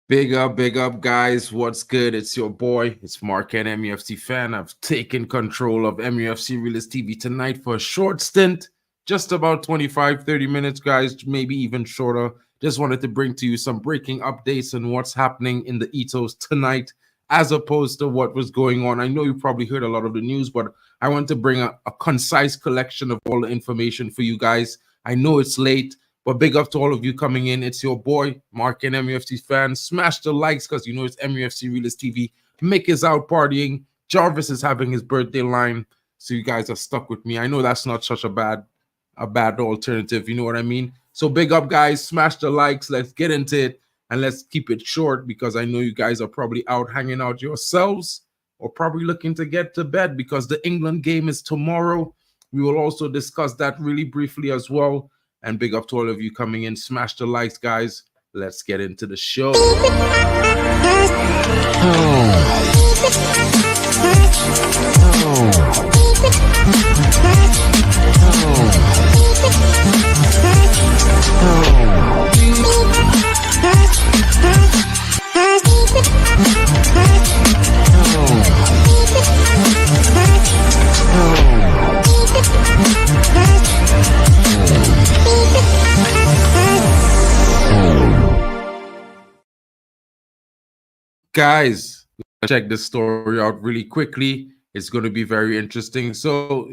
Big up, guys. What's good? It's your boy. It's Mark, an MUFC fan. I've taken control of MUFC Realist TV tonight for a short stint, just about 25, 30 minutes, guys, maybe even shorter. Just wanted to bring to you some breaking updates and what's happening in the ethos tonight, as opposed to what was going on. I know you probably heard a lot of the news, but I want to bring a concise collection of all the information for you guys. I know it's late. But big up to all of you coming in. It's your boy, Mark, and MUFC fan. Smash the likes because you know it's MUFC Realist TV. Mick is out partying. Jarvis is having his birthday line. So you guys are stuck with me. I know that's not such a bad alternative. You know what I mean? So big up, guys. Smash the likes. Let's get into it. And let's keep it short because I know you guys are probably out hanging out yourselves or probably looking to get to bed because the England game is tomorrow. We will also discuss that really briefly as well. And big up to all of you coming in. Smash the likes, guys. Let's get into the show. Guys, check this story out really quickly. It's going to be very interesting. So,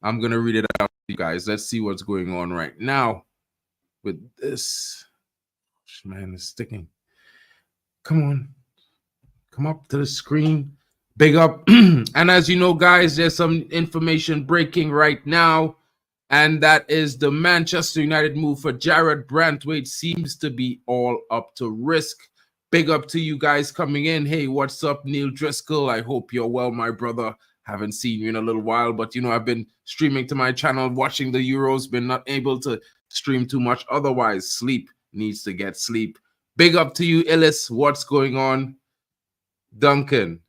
I'm going to read it out to you guys. Let's see what's going on right now with this. Man, it's sticking. Come on. Come up to the screen. Big up. And as you know, guys, there's some information breaking right now. And that is the Manchester United move for Jarrad Brantwaite seems to be all up to risk. Big up to you guys coming in. Hey, what's up, Neil Driscoll? I hope you're well, my brother. Haven't seen you in a little while, but I've been streaming to my channel, watching the Euros, been not able to stream too much. Otherwise, sleep needs to get sleep. Big up to you, Illis. What's going on? Duncan,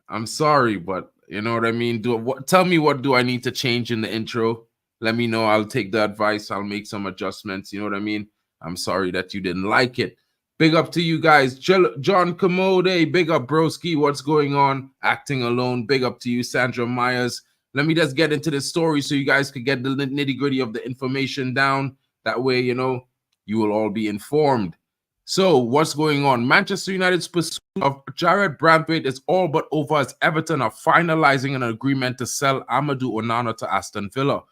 I'm sorry, but you know what I mean? Tell me, what do I need to change in the intro? Let me know. I'll take the advice. I'll make some adjustments. You know what I mean? I'm sorry that you didn't like it. Big up to you guys. John Commode, big up, broski. What's going on? Acting alone. Big up to you, Sandra Myers. Let me just get into the story so you guys could get the nitty-gritty of the information down. That way, you will all be informed. So, what's going on? Manchester United's pursuit of Jarrad Brantwaite is all but over as Everton are finalizing an agreement to sell Amadou Onana to Aston Villa.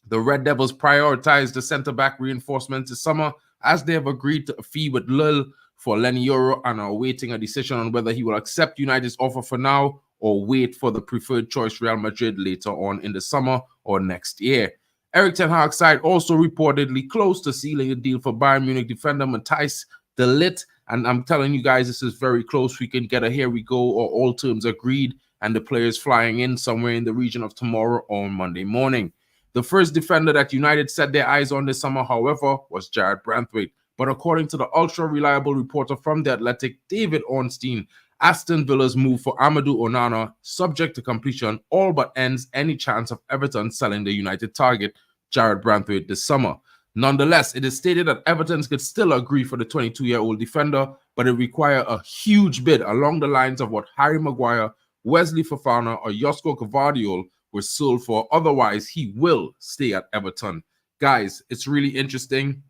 The Red Devils prioritized the centre-back reinforcements this summer as they have agreed to a fee with Lille for Lenny Euro and are awaiting a decision on whether he will accept United's offer for now or wait for the preferred choice Real Madrid later on in the summer or next year. Erik ten Hag's side also reportedly close to sealing a deal for Bayern Munich defender Matthijs de Ligt, and I'm telling you guys, this is very close. We can get a here we go or all terms agreed, and the players flying in somewhere in the region of tomorrow or Monday morning. The first defender that United set their eyes on this summer, however, was Jarrad Brantwaite. But according to the ultra-reliable reporter from The Athletic, David Ornstein, Aston Villa's move for Amadou Onana, subject to completion, all but ends any chance of Everton selling the United target, Jarrad Brantwaite, this summer. Nonetheless, it is stated that Everton could still agree for the 22-year-old defender, but it requires a huge bid along the lines of what Harry Maguire, Wesley Fofana, or Josko Gvardiol were sold for. Otherwise, he will stay at Everton. Guys, it's really interesting.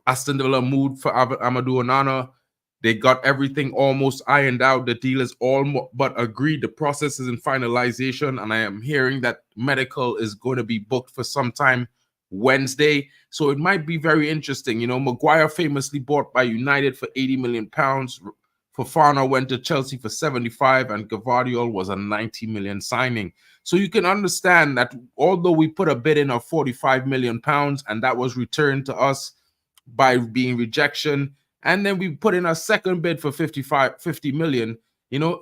Aston Villa moved for Amadou Onana. They got everything almost ironed out. The deal is all but agreed. The process is in finalization, and I am hearing that medical is going to be booked for sometime Wednesday. So it might be very interesting. Maguire famously bought by United for £80 million. Fofana went to Chelsea for 75, and Gvardiol was a 90 million signing. So you can understand that although we put a bid in of 45 million pounds, and that was returned to us by being rejection, and then we put in a second bid for 50 million,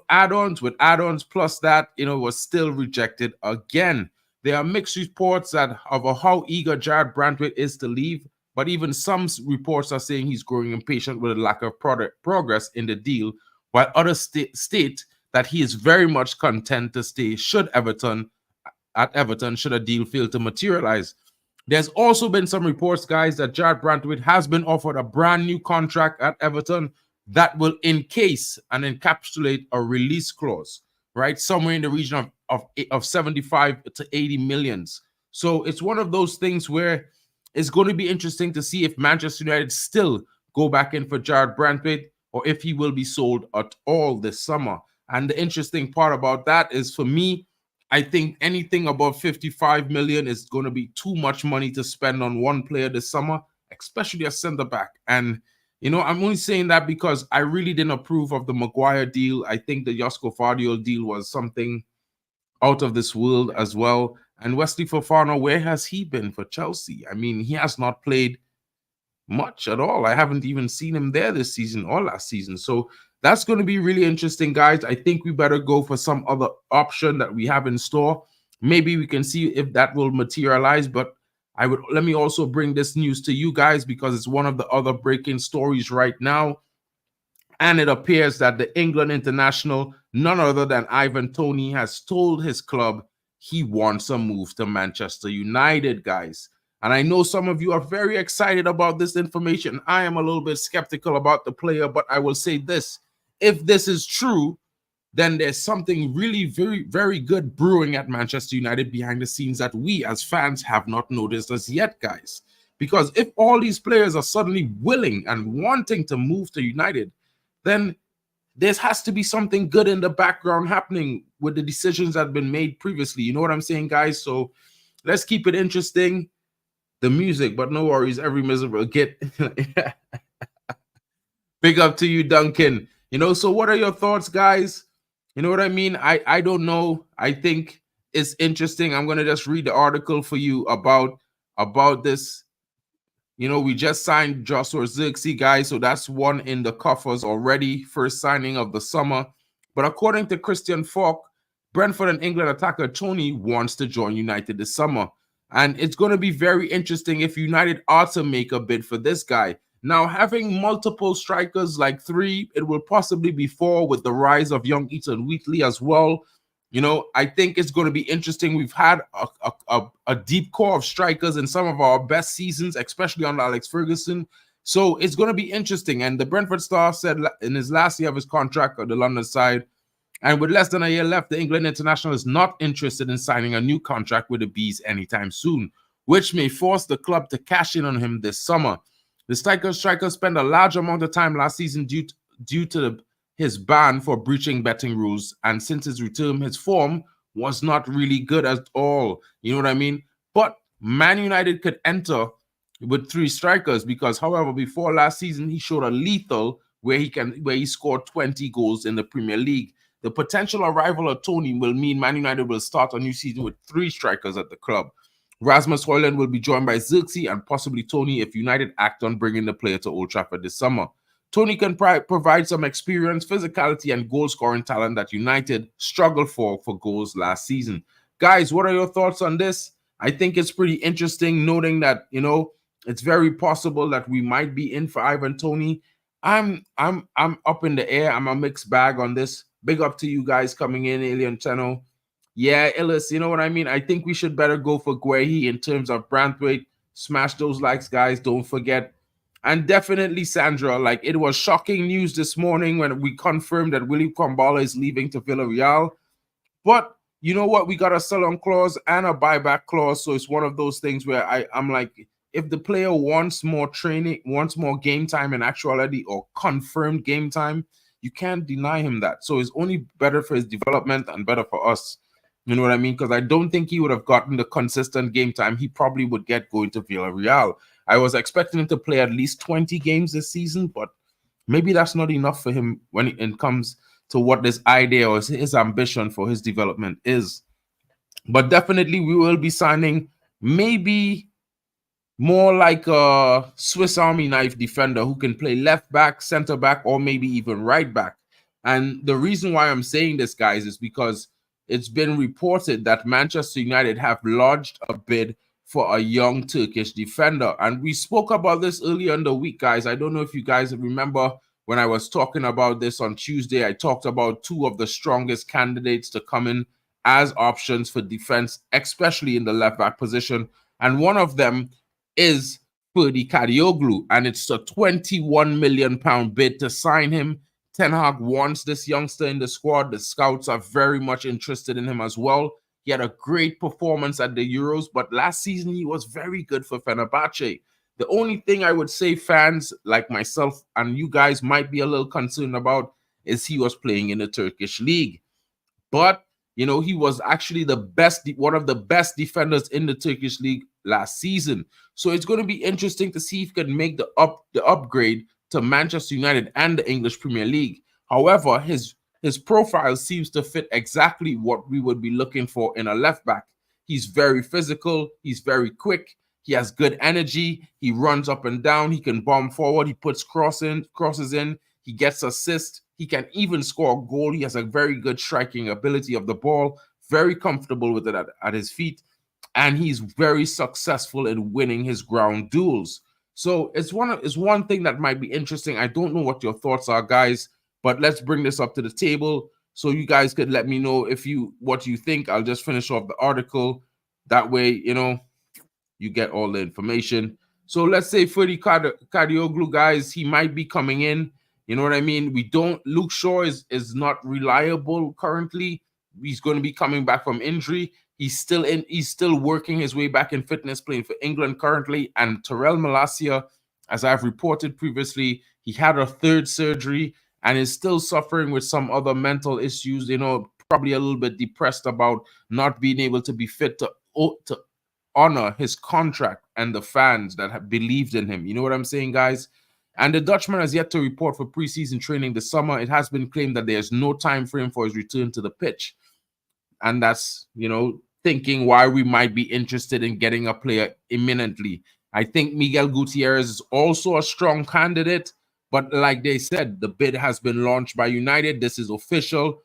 add-ons with add-ons plus that, was still rejected again. There are mixed reports of how eager Jarrad Brantwaite is to leave, but even some reports are saying he's growing impatient with a lack of progress in the deal, while others state that he is very much content to stay should Everton should a deal fail to materialize. There's also been some reports, guys, that Jarrad Brantwaite has been offered a brand new contract at Everton that will encase and encapsulate a release clause, right? Somewhere in the region of 75 to 80 millions. So it's one of those things where it's going to be interesting to see if Manchester United still go back in for Jared Brantwaite or if he will be sold at all this summer. And the interesting part about that is, for me, I think anything above 55 million is going to be too much money to spend on one player this summer, especially a center back. And you know, I'm only saying that because I really didn't approve of the Maguire deal. I think the Josko Vardiol deal was something out of this world as well. And Wesley Fofana, where has he been for Chelsea? I mean, he has not played much at all. I haven't even seen him there this season or last season. So that's going to be really interesting, guys. I think we better go for some other option that we have in store. Maybe we can see if that will materialize, but let me also bring this news to you guys because it's one of the other breaking stories right now. And it appears that the England international, none other than Ivan Toney, has told his club he wants a move to Manchester United, guys. And I know some of you are very excited about this information. I am a little bit skeptical about the player, but I will say this. If this is true, then there's something really very, very good brewing at Manchester United behind the scenes that we as fans have not noticed as yet, guys. Because if all these players are suddenly willing and wanting to move to United, then there has to be something good in the background happening with the decisions that have been made previously. You know what I'm saying, guys? So let's keep it interesting. The music, but no worries, every miserable get. Big up to you, Duncan. You know, so what are your thoughts, guys? You know what I mean? I don't know. I think it's interesting. I'm going to just read the article for you about this. You know, we just signed Joshua Zirkzee, guys, so that's one in the coffers already. First signing of the summer. But according to Christian Falk, Brentford and England attacker Toney wants to join United this summer. And it's going to be very interesting if United are to make a bid for this guy. Now, having multiple strikers like 3, it will possibly be 4 with the rise of young Ethan Wheatley as well. You know, I think it's going to be interesting. We've had a deep core of strikers in some of our best seasons, especially under Alex Ferguson. So it's going to be interesting. And the Brentford star said in his last year of his contract on the London side, and with less than a year left, the England international is not interested in signing a new contract with the Bees anytime soon, which may force the club to cash in on him this summer. The striker spent a large amount of time last season due to his ban for breaching betting rules, and since his return, his form was not really good at all. You know what I mean? But Man United could enter with 3 strikers because, however, before last season, he showed a lethal where he scored 20 goals in the Premier League. The potential arrival of Toney will mean Man United will start a new season with 3 strikers at the club. Rasmus Højlund will be joined by Zirkzee and possibly Toney if United act on bringing the player to Old Trafford this summer. Toney can provide some experience, physicality, and goal-scoring talent that United struggled for goals last season. Guys, what are your thoughts on this? I think it's pretty interesting noting that, you know, it's very possible that we might be in for Ivan Toney. I'm up in the air. I'm a mixed bag on this. Big up to you guys coming in, Alien Channel. Yeah, Illis, you know what I mean? I think we should better go for Guehi in terms of Brantwaite. Smash those likes, guys. Don't forget. And definitely, Sandra, like, it was shocking news this morning when we confirmed that Willy Kwambala is leaving to Villarreal. But you know what? We got a sell-on clause and a buyback clause. So it's one of those things where I'm like, if the player wants more training, wants more game time in actuality or confirmed game time, you can't deny him that. So it's only better for his development and better for us. You know what I mean? Because I don't think he would have gotten the consistent game time he probably would get going to Villarreal. I was expecting him to play at least 20 games this season, but maybe that's not enough for him when it comes to what this idea or his ambition for his development is. But definitely we will be signing maybe more like a Swiss Army knife defender who can play left back, center back, or maybe even right back. And the reason why I'm saying this, guys, is because it's been reported that Manchester United have lodged a bid for a young Turkish defender. And we spoke about this earlier in the week, guys. I don't know if you guys remember when I was talking about this on Tuesday. I talked about 2 of the strongest candidates to come in as options for defense, especially in the left back position. And one of them is Ferdy Kadioglu, and it's a £21 million bid to sign him. Ten Hag wants this youngster in the squad. The scouts are very much interested in him as well. He had a great performance at the Euros, but last season he was very good for Fenerbahce. The only thing I would say fans like myself and you guys might be a little concerned about is he was playing in the Turkish league. But, you know, he was actually one of the best defenders in the Turkish league last season. So it's going to be interesting to see if he can make the upgrade to Manchester United and the English Premier League. However, his profile seems to fit exactly what we would be looking for in a left back. He's very physical. He's very quick. He has good energy. He runs up and down. He can bomb forward. He puts crosses in. He gets assists. He can even score a goal. He has a very good striking ability of the ball. Very comfortable with it at his feet. And he's very successful in winning his ground duels. So it's one thing that might be interesting. I don't know what your thoughts are, guys, but let's bring this up to the table so you guys could let me know what you think. I'll just finish off the article. That way, you know, you get all the information. So let's say Ferdy Kadioglu, guys, he might be coming in. You know what I mean? Luke Shaw is not reliable currently. He's going to be coming back from injury. He's still working his way back in fitness, playing for England currently. And Terrell Malacia, as I've reported previously, he had a third surgery and is still suffering with some other mental issues, you know, probably a little bit depressed about not being able to be fit to honor his contract and the fans that have believed in him. You know what I'm saying, guys? And the Dutchman has yet to report for preseason training this summer. It has been claimed that there's no time frame for his return to the pitch. And that's, you know, thinking why we might be interested in getting a player imminently. I think Miguel Gutierrez is also a strong candidate. But like they said, the bid has been launched by United. This is official.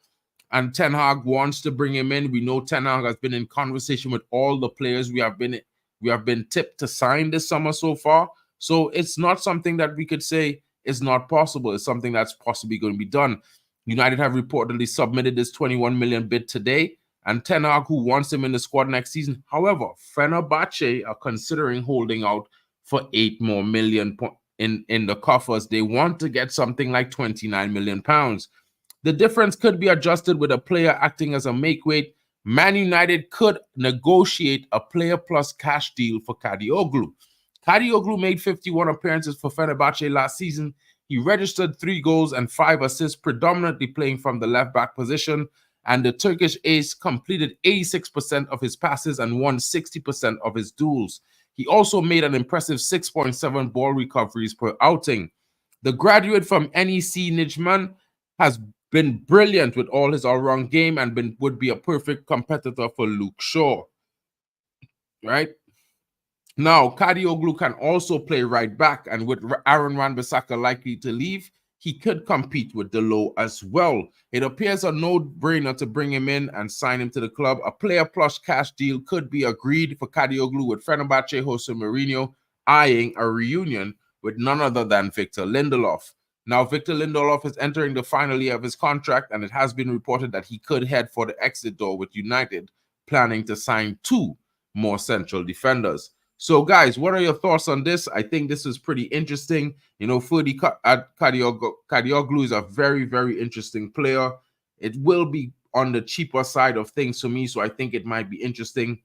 And Ten Hag wants to bring him in. We know Ten Hag has been in conversation with all the players we have been tipped to sign this summer so far. So it's not something that we could say is not possible. It's something that's possibly going to be done. United have reportedly submitted this 21 million bid today, and Ten Hag, who wants him in the squad next season. However, Fenerbahce are considering holding out for 8 more million in the coffers. They want to get something like 29 million pounds. The difference could be adjusted with a player acting as a make-weight. Man United could negotiate a player plus cash deal for Kadioglu. Kadioglu made 51 appearances for Fenerbahce last season. He registered 3 goals and 5 assists, predominantly playing from the left-back position. And the Turkish ace completed 86% of his passes and won 60% of his duels. He also made an impressive 6.7 ball recoveries per outing. The graduate from NEC Nijman has been brilliant with all his all-round game and would be a perfect competitor for Luke Shaw. Right? Now, Kadioglu can also play right back, and with Aaron Wan-Bissaka likely to leave, he could compete with Delo as well. It appears a no-brainer to bring him in and sign him to the club. A player plus cash deal could be agreed for Kadioglu, with Fenerbahce Jose Mourinho eyeing a reunion with none other than Victor Lindelof. Now, Victor Lindelof is entering the final year of his contract, and it has been reported that he could head for the exit door with United, planning to sign 2 more central defenders. So, guys, what are your thoughts on this? I think this is pretty interesting. You know, Ferdy Kadioglu is a very, very interesting player. It will be on the cheaper side of things for me, so I think it might be interesting.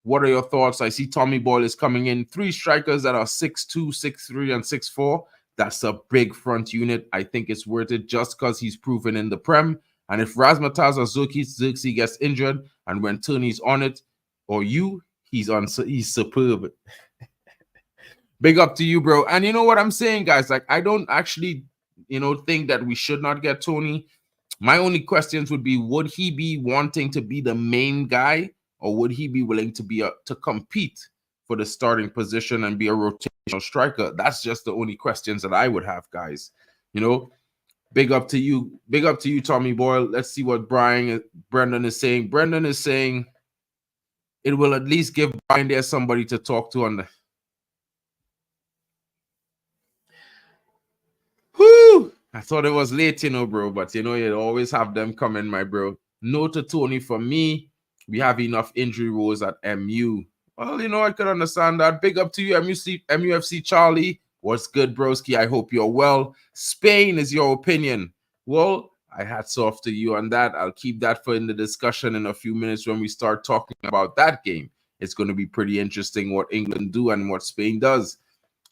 What are your thoughts? I see Tommy Boyle is coming in. 3 strikers that are 6'2", 6'3", and 6'4". That's a big front unit. I think it's worth it just because he's proven in the Prem. And if Razmataz or Zirkzee gets injured, and when Toney's on it, or he's superb. Big up to you, bro. And you know what I'm saying, guys? Like, I don't actually, think that we should not get Toney. My only questions would be, would he be wanting to be the main guy, or would he be willing to be to compete for the starting position and be a rotational striker? That's just the only questions that I would have, guys. Big up to you. Big up to you, Tommy Boyle. Let's see what Brendan is saying. Brendan is saying it will at least give Brian there somebody to talk to on the... Whoo! I thought it was late, bro. But, you always have them coming, my bro. No to Toney from me. We have enough injury woes at MU. Well, I could understand that. Big up to you, MUFC Charlie. What's good, broski? I hope you're well. Spain is your opinion. Well, I hats off to you on that. I'll keep that for in the discussion in a few minutes when we start talking about that game. It's going to be pretty interesting what England do and what Spain does.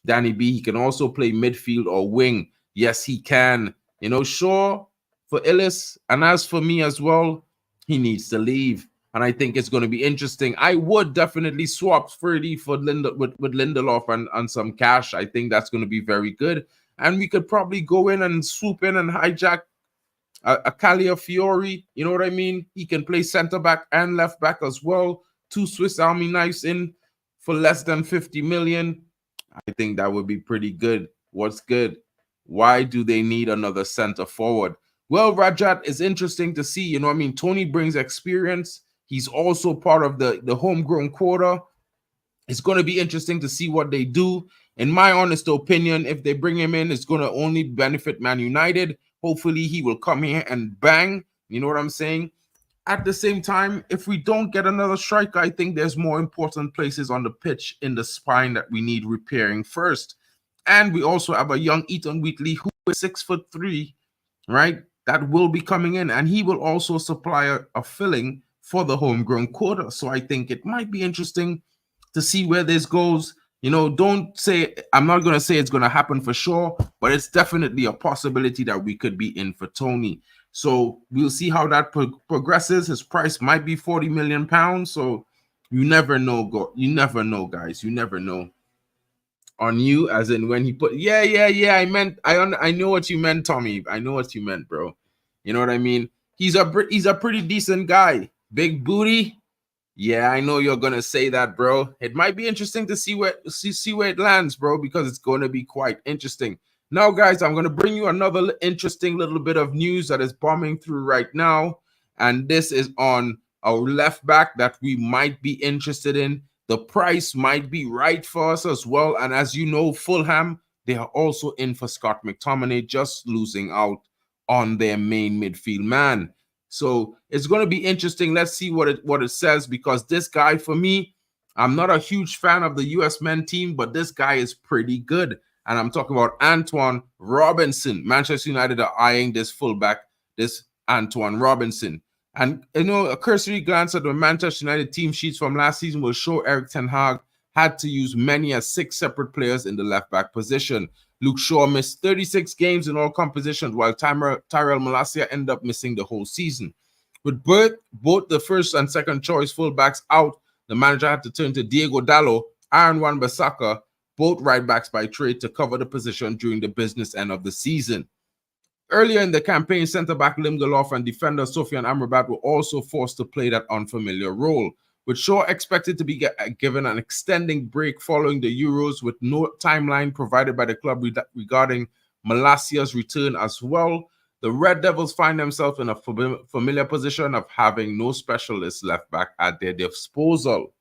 Danny B, he can also play midfield or wing. Yes, he can. Sure, for Illis. And as for me as well, he needs to leave. And I think it's going to be interesting. I would definitely swap Ferdy for with Lindelof and some cash. I think that's going to be very good. And we could probably go in and swoop in and hijack a Calafiori. You know what I mean? He can play center back and left back as well. 2 Swiss Army knives in for less than 50 million. I think that would be pretty good. What's good? Why do they need another center forward? Well, Rajat, is interesting to see. Toney brings experience. He's also part of the homegrown quota. It's going to be interesting to see what they do. In my honest opinion, if they bring him in, it's going to only benefit Man United. Hopefully, he will come here and bang. You know what I'm saying? At the same time, if we don't get another striker, I think there's more important places on the pitch in the spine that we need repairing first. And we also have a young Ethan Wheatley who is 6'3", right? That will be coming in, and he will also supply a filling for the homegrown quota. So I think it might be interesting to see where this goes. Don't say, I'm not going to say it's going to happen for sure, but it's definitely a possibility that we could be in for Toney. So we'll see how that progresses. His price might be 40 million pounds. So you never know. You never know, guys. You never know. On you, as in when he put, yeah. I know what you meant, Tommy. I know what you meant, bro. You know what I mean? He's a pretty decent guy. Big booty. Yeah, I know you're gonna say that, bro. It might be interesting to see where it lands, bro, because it's gonna be quite interesting. Now, guys, I'm gonna bring you another interesting little bit of news that is bombing through right now, and this is on our left back that we might be interested in. The price might be right for us as well, and as you know, Fulham, they are also in for Scott McTominay, just losing out on their main midfield man. So it's going to be interesting. Let's see what it says, because this guy, for me, I'm not a huge fan of the US men team, but this guy is pretty good. And I'm talking about Antoine Robinson. Manchester United are eyeing this fullback, this Antoine Robinson. And, a cursory glance at the Manchester United team sheets from last season will show Erik ten Hag had to use many as 6 separate players in the left-back position. Luke Shaw missed 36 games in all compositions, while Tyrell Malacia ended up missing the whole season. With both the first and second choice fullbacks out, the manager had to turn to Diego Dallo, Aaron Wan-Bissaka, both right backs by trade, to cover the position during the business end of the season. Earlier in the campaign, centre-back Lindelof and defender Sofiane Amrabat were also forced to play that unfamiliar role, with Shaw expected to be given an extending break following the Euros, with no timeline provided by the club regarding Malacia's return as well. The Red Devils find themselves in a familiar position of having no specialist left back at their disposal.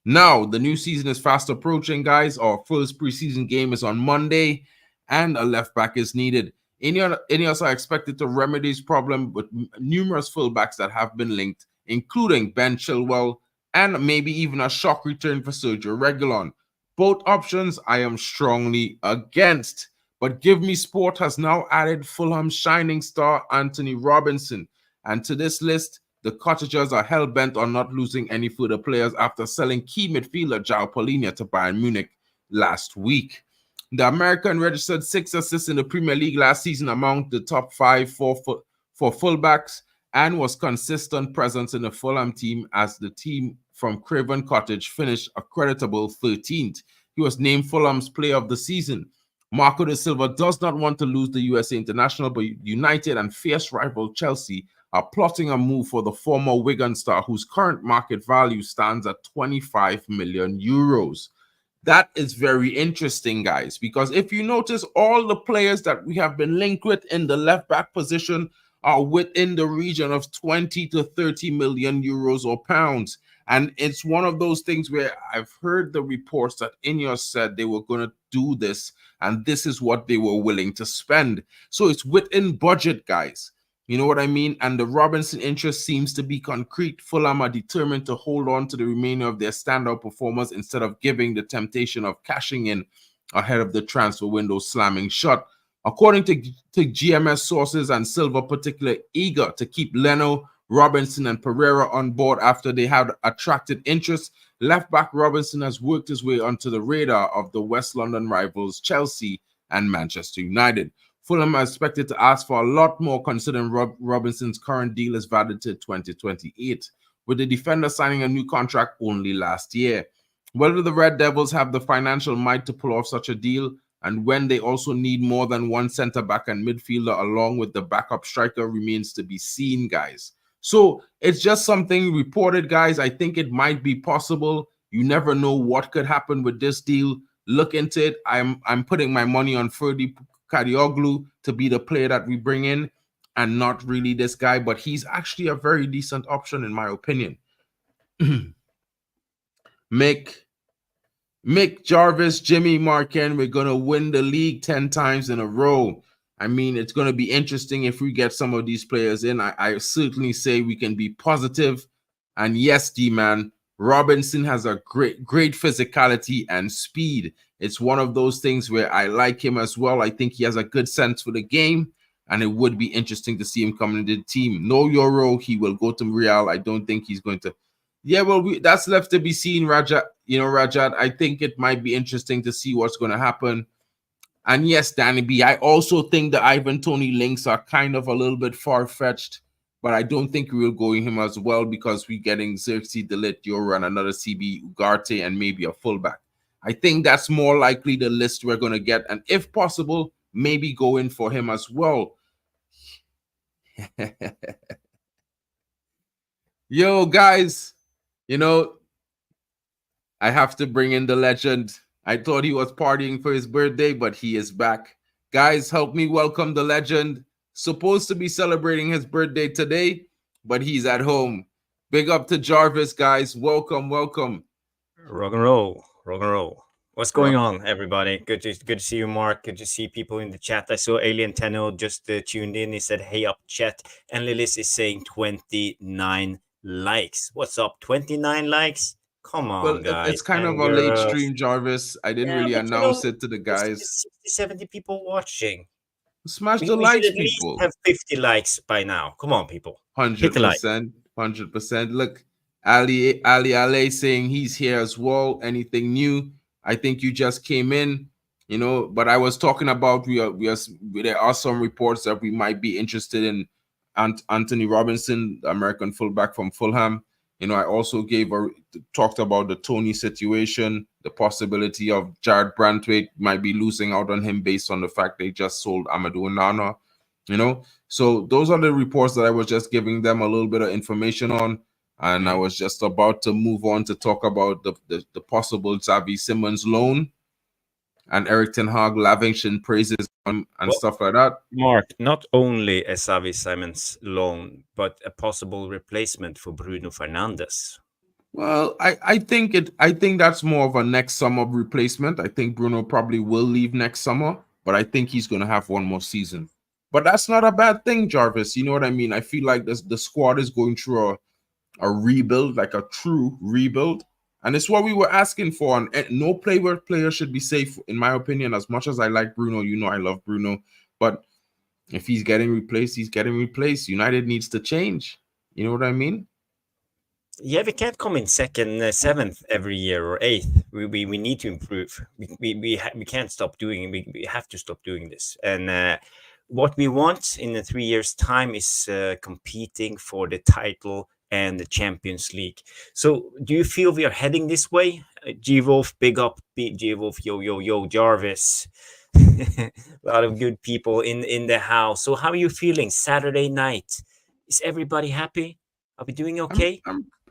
Now, the new season is fast approaching, guys. Our first preseason game is on Monday, and a left back is needed. Ineos are expected to remedy this problem with numerous fullbacks that have been linked, including Ben Chilwell and maybe even a shock return for Sergio Reguilon. Both options I am strongly against. But Give Me Sport has now added Fulham's shining star Anthony Robinson. And to this list, the Cottagers are hell-bent on not losing any further players after selling key midfielder João Palhinha to Bayern Munich last week. The American registered 6 assists in the Premier League last season among the top 5 for fullbacks, and was consistent presence in the Fulham team as the team from Craven Cottage finished a creditable 13th. He was named Fulham's Player of the Season. Marco da Silva does not want to lose the USA international, but United and fierce rival Chelsea are plotting a move for the former Wigan star, whose current market value stands at 25 million euros. That is very interesting, guys, because if you notice, all the players that we have been linked with in the left back position are within the region of 20 to 30 million euros or pounds. And it's one of those things where I've heard the reports that Ineos said they were going to do this, and this is what they were willing to spend. So it's within budget, guys. You know what I mean? And the Robinson interest seems to be concrete. Fulham are determined to hold on to the remainder of their standout performers instead of giving the temptation of cashing in ahead of the transfer window slamming shut. According to GMS sources, and Silva particularly eager to keep Leno, Robinson, and Pereira on board after they had attracted interest. Left-back Robinson has worked his way onto the radar of the West London rivals Chelsea and Manchester United. Fulham are expected to ask for a lot more considering Robinson's current deal is valid to 2028, with the defender signing a new contract only last year. Whether the Red Devils have the financial might to pull off such a deal, and when they also need more than one centre-back and midfielder along with the backup striker, remains to be seen, guys. So it's just something reported, guys. I think it might be possible. You never know what could happen with this deal. Look into it. I'm putting my money on Ferdi Kadioglu to be the player that we bring in, and not really this guy, but he's actually a very decent option in my opinion. Mick Jarvis, Jimmy Marken, we're going to win the league 10 times in a row. I mean, it's going to be interesting if we get some of these players in. I certainly say we can be positive. And yes, D-Man, Robinson has a great physicality and speed. It's one of those things where I like him as well. I think he has a good sense for the game, and it would be interesting to see him come into the team. No Euro, he will go to Real. I don't think he's going to. Yeah, well, that's left to be seen, Rajat. You know, Rajat, I think it might be interesting to see what's going to happen. And yes, Danny B, I also think the Ivan Toney links are kind of a little bit far-fetched, but I don't think we will go in him as well because we're getting Xerxes, Delit, Euro, and another CB, Ugarte, and maybe a fullback. I think that's more likely the list we're going to get. And if possible, maybe go in for him as well. Yo, guys, you know, I have to bring in the legend. I thought he was partying for his birthday, but he is back. Guys, help me welcome the legend. Supposed to be celebrating his birthday today, but he's at home. Big up to Jarvis, guys. Welcome, welcome. Rock and roll, rock and roll. What's going on, everybody? Good to see you, Mark. Good to see people in the chat. I saw Alien Tenno just tuned in. He said, "Hey up, chat." And Lilis is saying 29 likes. What's up? 29 likes? Come on, Well, guys. it's kind And of a late girls. stream, Jarvis. I didn't Yeah, really but announce it to the there's guys. 60, 70 people watching. Smash We the should likes, at least people. have 50 likes by now. Come on, people. Hit the like. 100%. Look, Ali saying he's here as well. Anything new? I think you just came in, you know. But I was talking about there are some reports that we might be interested in Anthony Robinson, the American fullback from Fulham. You know, I also talked about the Toney situation, the possibility of Jared Brantwaite might be losing out on him based on the fact they just sold Amadou Onana. You know, so those are the reports that I was just giving them a little bit of information on. And I was just about to move on to talk about the possible Xavi Simons loan and Eric Ten Hag lavishing praises on and stuff like that. Mark, not only a Xavi Simons loan, but a possible replacement for Bruno Fernandes. Well, I think that's more of a next summer replacement. I think Bruno probably will leave next summer, but I think he's going to have one more season. But that's not a bad thing, Jarvis. You know what I mean? I feel like the squad is going through a rebuild, like a true rebuild. And it's what we were asking for. And no player should be safe, in my opinion. As much as I like Bruno, you know I love Bruno. But if he's getting replaced, he's getting replaced. United needs to change. You know what I mean? Yeah, we can't come in second, seventh every year or eighth. We need to improve. We can't stop doing. We have to stop doing this. And what we want in 3 years' time is competing for the title and the Champions League. So, do you feel we are heading this way? G-Wolf, big up, G-Wolf, yo, Jarvis. A lot of good people in the house. So, how are you feeling Saturday night? Is everybody happy? Are we doing okay?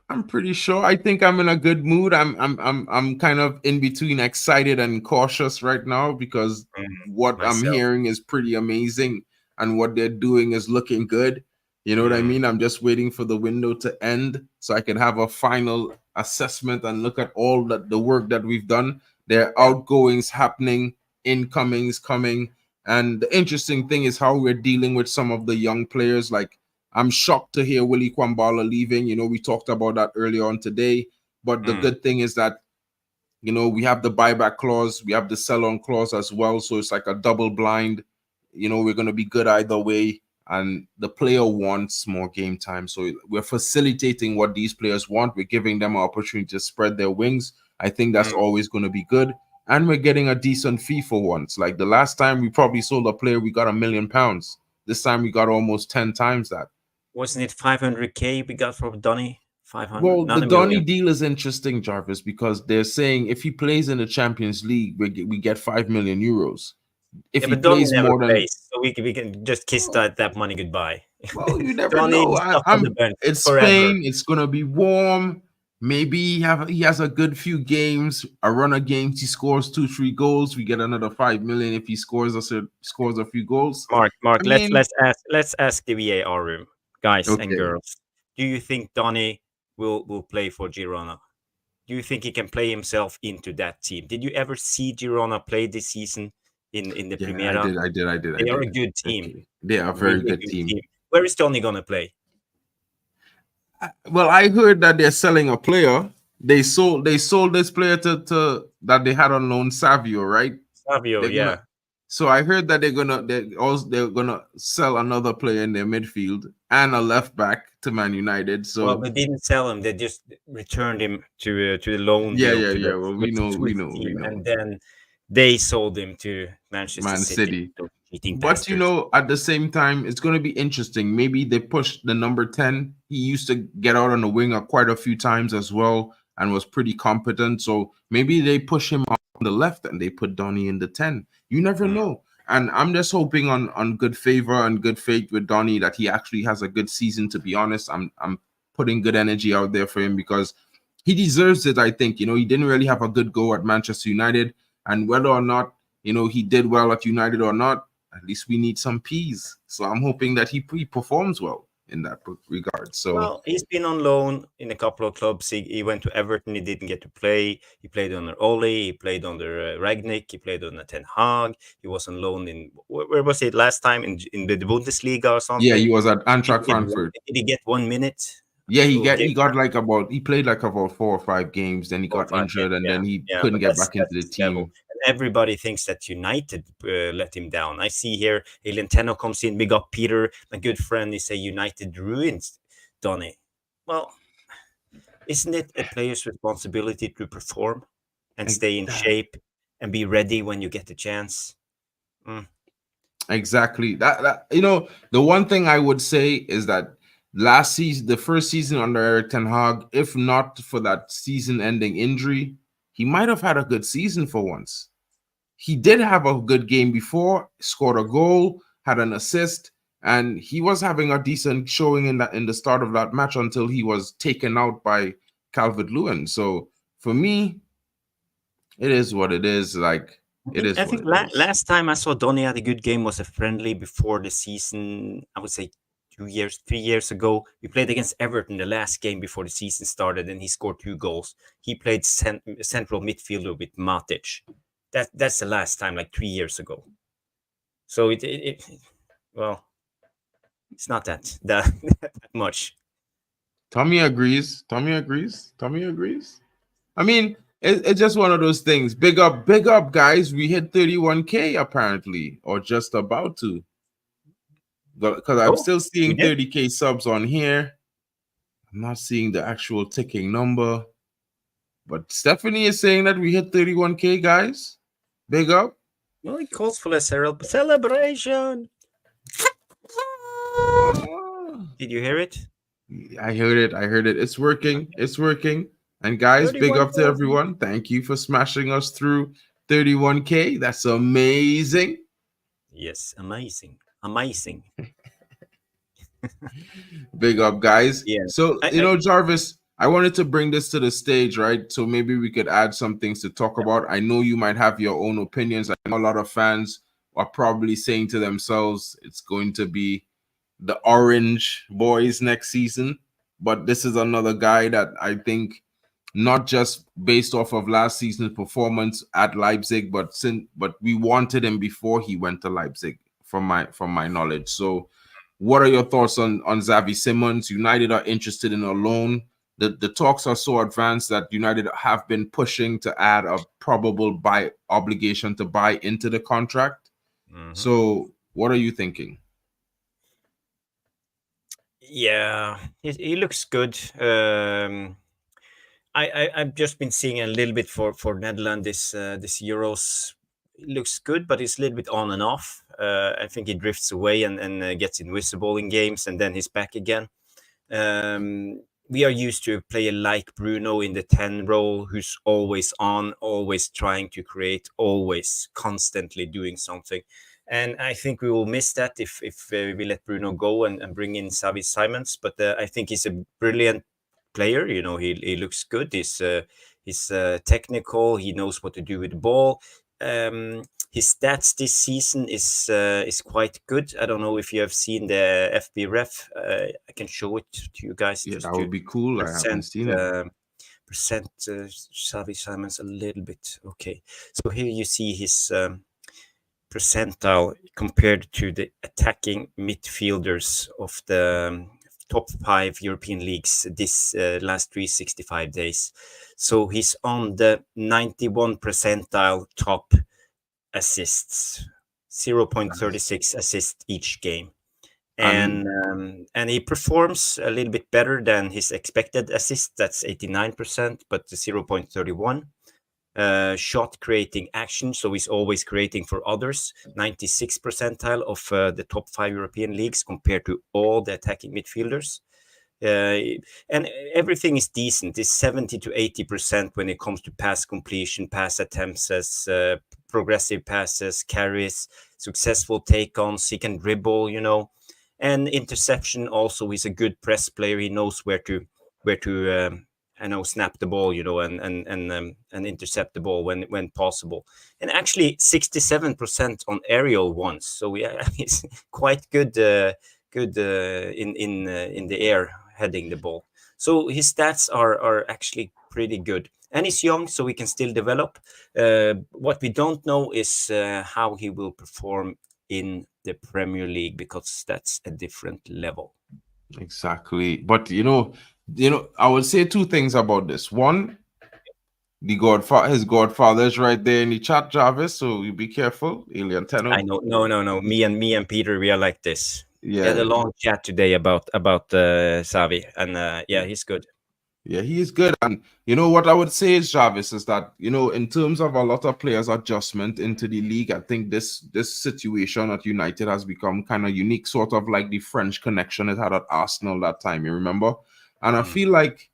I'm pretty sure. I think I'm in a good mood. I'm kind of in between excited and cautious right now because what I'm hearing is pretty amazing and what they're doing is looking good. You know what I mean? I'm just waiting for the window to end so I can have a final assessment and look at all the work that we've done. There are outgoings happening, incomings coming, And the interesting thing is how we're dealing with some of the young players. Like, I'm shocked to hear Willie Kwambala leaving. We talked about that earlier on today. But the good thing is that, we have the buyback clause, we have the sell-on clause as well. So it's like a double blind. We're going to be good either way. And the player wants more game time. So we're facilitating what these players want. We're giving them an opportunity to spread their wings. I think that's always going to be good. And we're getting a decent fee for once. Like the last time we probably sold a player, we got £1 million. This time we got almost 10 times that. Wasn't it 500K we got from Donny? 500. Well, Not the a Donny million. deal is interesting, Jarvis, because they're saying if he plays in the Champions League, we get €5 million. If Yeah, he but Donny plays never more than, plays, so we can just kiss that money goodbye. well, you never Donny know. is stuck on the bench It's forever. Spain. It's gonna be warm. Maybe he has a good few games, a run of games. He scores 2-3 goals. We get another 5 million if he scores a few goals. Mark, I mean, let's ask the VAR room, guys and okay. girls. Do you think Donny will play for Girona? Do you think he can play himself into that team? Did you ever see Girona play this season in the Yeah, Primera? I did. They are a good team. Okay. They are a very Really good team. Where is Donny gonna play? Well, I heard that they're selling a player. They sold this player to that they had on loan, Savio, right? Savio, They're yeah. gonna. So I heard that they're gonna sell another player in their midfield and a left back to Man United. So Well, they didn't sell him; they just returned him to the loan yeah. deal to the Well, Swiss team, and then they sold him to Manchester Man City. City. Those cheating But bastards. at the same time, it's going to be interesting. Maybe they push the number 10. He used to get out on the wing quite a few times as well and was pretty competent. So maybe they push him on the left and they put Donny in the 10. You never know. And I'm just hoping on good favor and good faith with Donny that he actually has a good season. To be honest, I'm putting good energy out there for him because he deserves it. I think he didn't really have a good go at Manchester United, and whether or not he did well at United or not, at least we need some peas. So I'm hoping that he performs well in that regard. So Well, he's been on loan in a couple of clubs. He went to Everton. He didn't get to play. He played under Ole. He played under Ragnick. He played under Ten Hag. He was on loan in where was it last time in the Bundesliga or something? yeah, he was at Did Eintracht he get Frankfurt. did he get 1 minute? Yeah, he Game got time? he played like about 4 or 5 games. Then he 4 or got 5 injured, games. and then he Yeah, couldn't but get back into the that's level. team. And everybody thinks that United let him down. I see here, Lenteno comes in. We got Peter, my good friend. He say United ruins Donny. Well, isn't it a player's responsibility to perform and stay in shape and be ready when you get the chance? Exactly. That the one thing I would say is that last season, the first season under Eric Ten Hag, if not for that season-ending injury, he might have had a good season for once. He did have a good game before, scored a goal, had an assist, and he was having a decent showing in the start of that match until he was taken out by Calvert-Lewin. So for me, it is what it is. Like it is I what think it is. last time I saw Donny had a good game was a friendly before the season. I would say 3 years ago. We played against Everton the last game before the season started, and he scored 2 goals. He played central midfielder with Matic. That's the last time, like 3 years ago. So well, it's not that much. Tommy agrees. I mean, it's just one of those things. Big up, guys. We hit 31K apparently, or just about to. Because I'm still seeing 30K subs on here. I'm not seeing the actual ticking number. But Stephanie is saying that we hit 31K, guys. Big up. Well, it calls for a celebration. Did you hear it? I heard it. It's working. And guys, big up to everyone. Thank you for smashing us through 31K. That's amazing. Yes, amazing. Big up, guys. Yeah. So, Jarvis, I wanted to bring this to the stage, right? So maybe we could add some things to talk about. I know you might have your own opinions. I know a lot of fans are probably saying to themselves, it's going to be the Orange Boys next season. But this is another guy that I think not just based off of last season's performance at Leipzig, but we wanted him before he went to Leipzig, from my knowledge. So, what are your thoughts on Xavi Simons? United are interested in a loan. The talks are so advanced that United have been pushing to add a probable buy obligation to buy into the contract. So, what are you thinking? Yeah, he looks good. I've just been seeing a little bit for Netherlands this Euros. It looks good, but it's a little bit on and off. I think he drifts away and gets invisible in games, and then he's back again. We are used to a player like Bruno in the 10 role, who's always on, always trying to create, always constantly doing something. And I think we will miss that if we let Bruno go and bring in Xavi Simons. But I think he's a brilliant player. You know, he looks good. He's technical. He knows what to do with the ball. His stats this season is quite good. I don't know if you have seen the FB ref. I can show it to you guys. Yeah, just that to would be cool. I haven't seen it. Percent Xavi Simons a little bit. Okay, so here you see his percentile compared to the attacking midfielders of the top 5 European leagues this last 365 days. So he's on the 91 percentile top assists, 0.36 assists each game. And he performs a little bit better than his expected assist. That's 89%, but 0.31. Shot creating action, so he's always creating for others, 96 percentile of the top 5 European leagues compared to all the attacking midfielders. And everything is decent. It's 70 to 80% when it comes to pass completion, pass attempts, as progressive passes, carries, successful take-ons. He can dribble, you know, and interception. Also, he's a good press player. He knows where to snap the ball, you know, and intercept the ball when possible. And actually, 67% on aerial ones. So he's quite good in the air, heading the ball. So his stats are actually pretty good. And he's young, so he can still develop. What we don't know is how he will perform in the Premier League, because that's a different level. Exactly. But you know, I would say 2 things about this. One, his godfather is right there in the chat, Jarvis. So you be careful, Alien Tenno. I know. No. Me and Peter, we are like this. Yeah. We had a long chat today about Xavi, and he's good. Yeah, he is good. And you know what I would say is, Jarvis, is that, you know, in terms of a lot of players' adjustment into the league, I think this situation at United has become kind of unique, sort of like the French connection it had at Arsenal that time, you remember? And I feel like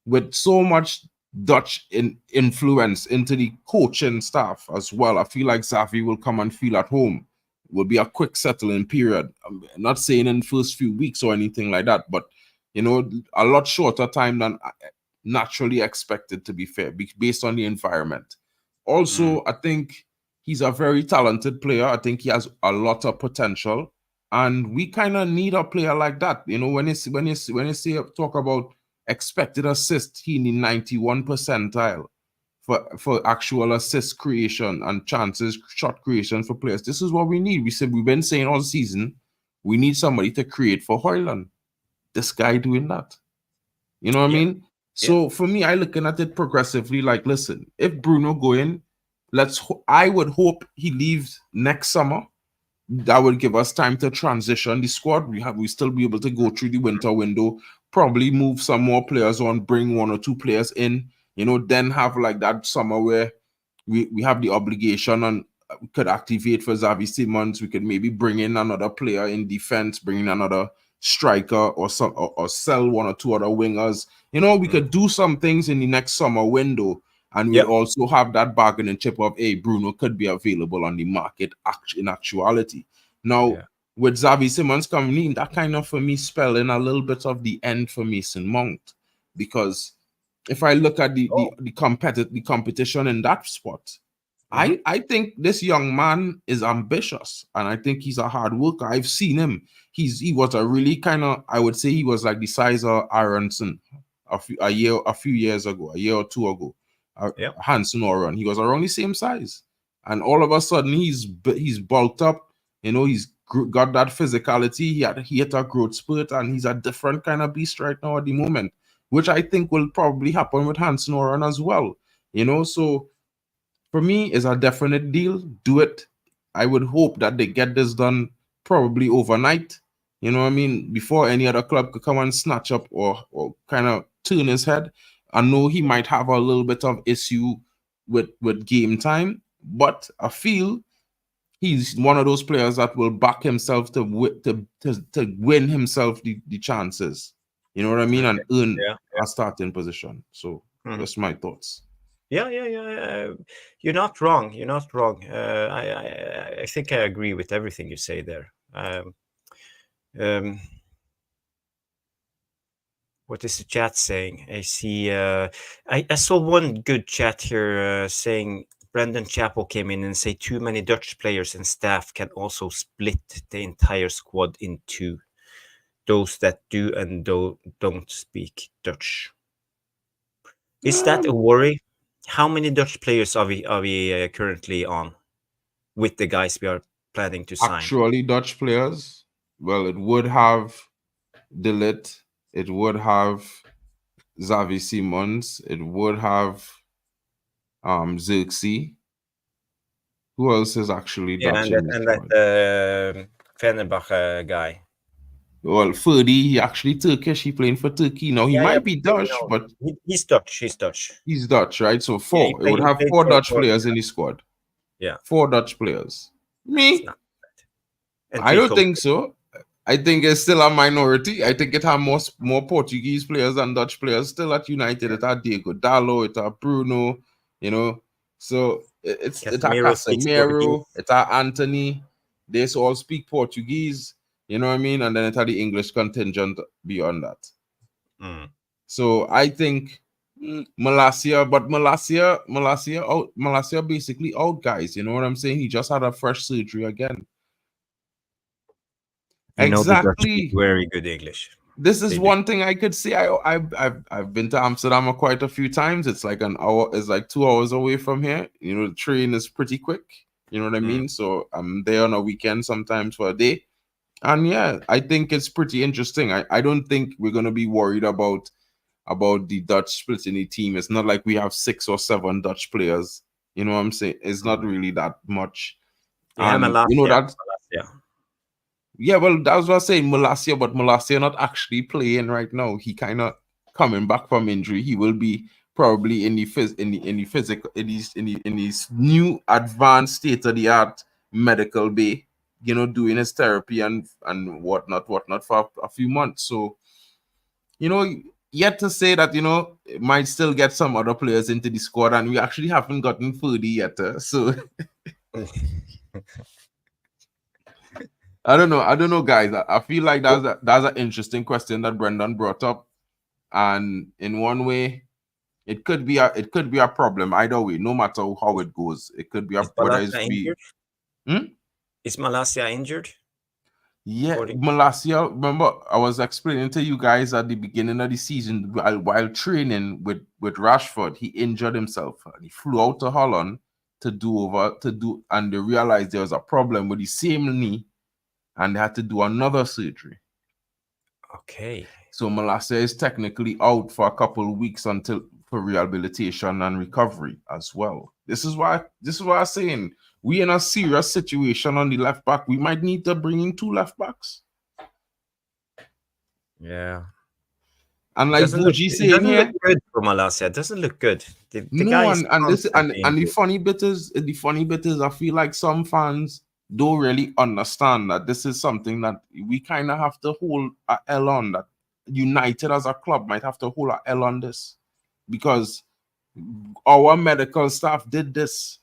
with so much Dutch influence into the coaching staff as well, I feel like Xavi will come and feel at home. It will be a quick settling period. I'm not saying in the first few weeks or anything like that, but you know, a lot shorter time than naturally expected, to be fair, based on the environment. Also, I think he's a very talented player. I think he has a lot of potential, and we kind of need a player like that. You know, when you say talk about expected assist, he in the 91 percentile for actual assist creation and chances, shot creation for players. This is what we need. We've been saying all season, we need somebody to create for Højlund. This guy doing that, you know what I mean? So for me, I looking at it progressively. Like, listen, if Bruno go in, I would hope he leaves next summer. That would give us time to transition the squad. We still be able to go through the winter window, probably move some more players on, bring 1 or 2 players in, you know, then have like that summer where we have the obligation and we could activate for Xavi Simons. We could maybe bring in another player in defense, bring in another striker, or sell 1 or 2 other wingers. You know, we could do some things in the next summer window, and we'll also have that bargaining chip of, hey, Bruno could be available on the market in actuality. Now, with Xavi Simons coming in, that kind of, for me, spelling a little bit of the end for Mason Mount, because if I look at the competition in that spot, I think this young man is ambitious, and I think he's a hard worker. I've seen him. He was a really kind of, I would say he was like the size of Aronson a few years ago, a year or two ago. Hansen Oran, he was around the same size, and all of a sudden he's bulked up. You know, he's got that physicality. He hit a growth spurt, and he's a different kind of beast right now at the moment, which I think will probably happen with Hansen Oran as well. You know, so for me, it's a definite deal. Do it. I would hope that they get this done probably overnight. You know what I mean? Before any other club could come and snatch up or kind of turn his head. I know he might have a little bit of issue with game time, but I feel he's one of those players that will back himself to win himself the chances. You know what I mean? And earn a starting position. So that's my thoughts. Yeah. You're not wrong. You're not wrong. I think I agree with everything you say there. What is the chat saying? I see. I saw one good chat here saying Brendan Chappell came in and say too many Dutch players and staff can also split the entire squad in two. Those that do and don't speak Dutch. Is that a worry? How many Dutch players are we currently on with the guys we are planning to sign? Actually, Dutch players. Well, it would have De Ligt. It would have Xavi Simons. It would have Zirkzee. Who else is actually Dutch in this squad? That Fenerbahce guy. Well, Ferdy, he actually Turkish. He playing for Turkey now. He might be Dutch, but he's Dutch. He's Dutch. He's Dutch, right? So four. It would have 4 Dutch players in the squad. Yeah, 4 Dutch players. Me? I don't think so. I think it's still a minority. I think it have more Portuguese players than Dutch players still at United. It had Diego Dallo, it had Bruno, you know. So it's Casemiro, it had Anthony. They all speak Portuguese, you know what I mean? And then it had the English contingent beyond that. So I think Malacia basically out, guys. You know what I'm saying? He just had a fresh surgery again. Exactly. Very good English. This is one thing I could say. I've been to Amsterdam quite a few times. It's like an hour. It's like 2 hours away from here. You know, the train is pretty quick. You know what I mean? So I'm there on a weekend sometimes for a day. And yeah, I think it's pretty interesting. I don't think we're gonna be worried about the Dutch splitting the team. It's not like we have 6 or 7 Dutch players. You know what I'm saying? It's not really that much. Yeah, you know that. Yeah, well, that was what I was saying, Malacia, but Malacia not actually playing right now. He kind of coming back from injury. He will be probably in his new advanced state of the art medical bay, you know, doing his therapy and whatnot for a few months. So, you know, yet to say that, you know, it might still get some other players into the squad, and we actually haven't gotten Ferdy yet. So I don't know, guys. I feel like that's an interesting question that Brendan brought up, and in one way, it could be a problem either way. No matter how it goes, it could be a whether it's be. Is Malacia injured? Yeah, Malacia. Remember, I was explaining to you guys at the beginning of the season while training with Rashford, he injured himself. He flew out to Holland and they realized there was a problem with the same knee. And they had to do another surgery. Okay. So Malacia is technically out for a couple of weeks for rehabilitation and recovery as well. This is why I'm saying we in a serious situation on the left back. We might need to bring in 2 left backs. Yeah. And like Buji saying here, look good for Malacia. It doesn't look good. The the funny bit is I feel like some fans don't really understand that this is something that we kind of have to hold a L on, that United as a club might have to hold a L on this, because our medical staff did this.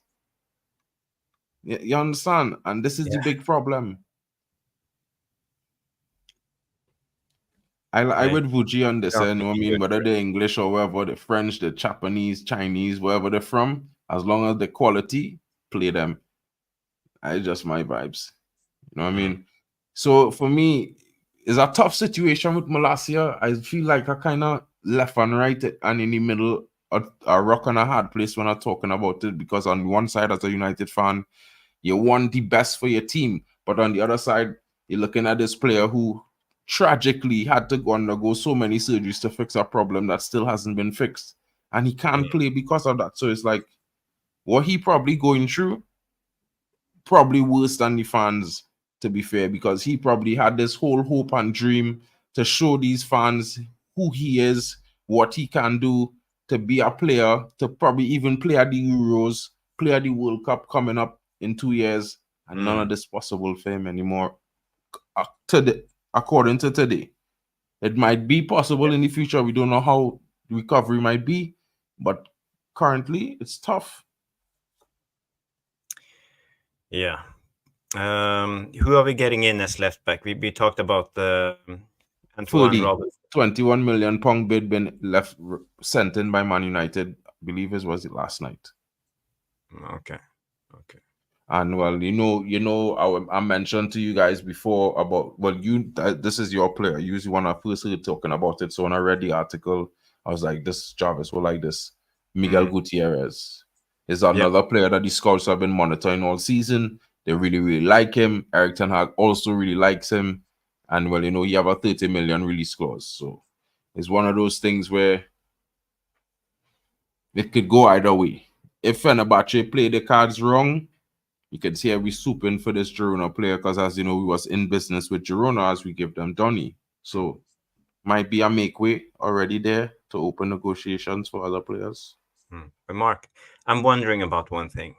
You understand? And this is the big problem. I would Vuji on this, you know what I mean? Whether they're English or wherever, the French, the Japanese, Chinese, wherever they're from, as long as the quality, play them. It's just my vibes. You know what I mean? So for me, it's a tough situation with Malacia. I feel like I kind of left and right and in the middle a rock and a hard place when I'm talking about it, because on one side, as a United fan, you want the best for your team, but on the other side, you're looking at this player who tragically had to undergo so many surgeries to fix a problem that still hasn't been fixed, and he can't play because of that. So it's like what he probably going through, probably worse than the fans, to be fair, because he probably had this whole hope and dream to show these fans who he is, what he can do, to be a player, to probably even play at the Euros, play at the World Cup coming up in 2 years, and none of this possible for him anymore. Today, according to today, it might be possible in the future. We don't know how recovery might be, but currently it's tough. Yeah. Who are we getting in as left back? We talked about the Antoine Robinson. 21 million pound bid been sent in by Man United. I believe it was last night. Okay. And well, I mentioned to you guys before about, well, this is your player. You usually when I first heard talking about it. So when I read the article, I was like, this Jarvis will like this. Miguel Gutierrez is another player that the scouts have been monitoring all season. They really, really like him. Erik ten Hag also really likes him. And well, you have a 30 million release clause. So it's one of those things where it could go either way. If Fenerbahce play the cards wrong, you can see we swooping for this Girona player, because as you know, we was in business with Girona as we give them Donny. So might be a make way already there to open negotiations for other players. But Mark, I'm wondering about one thing.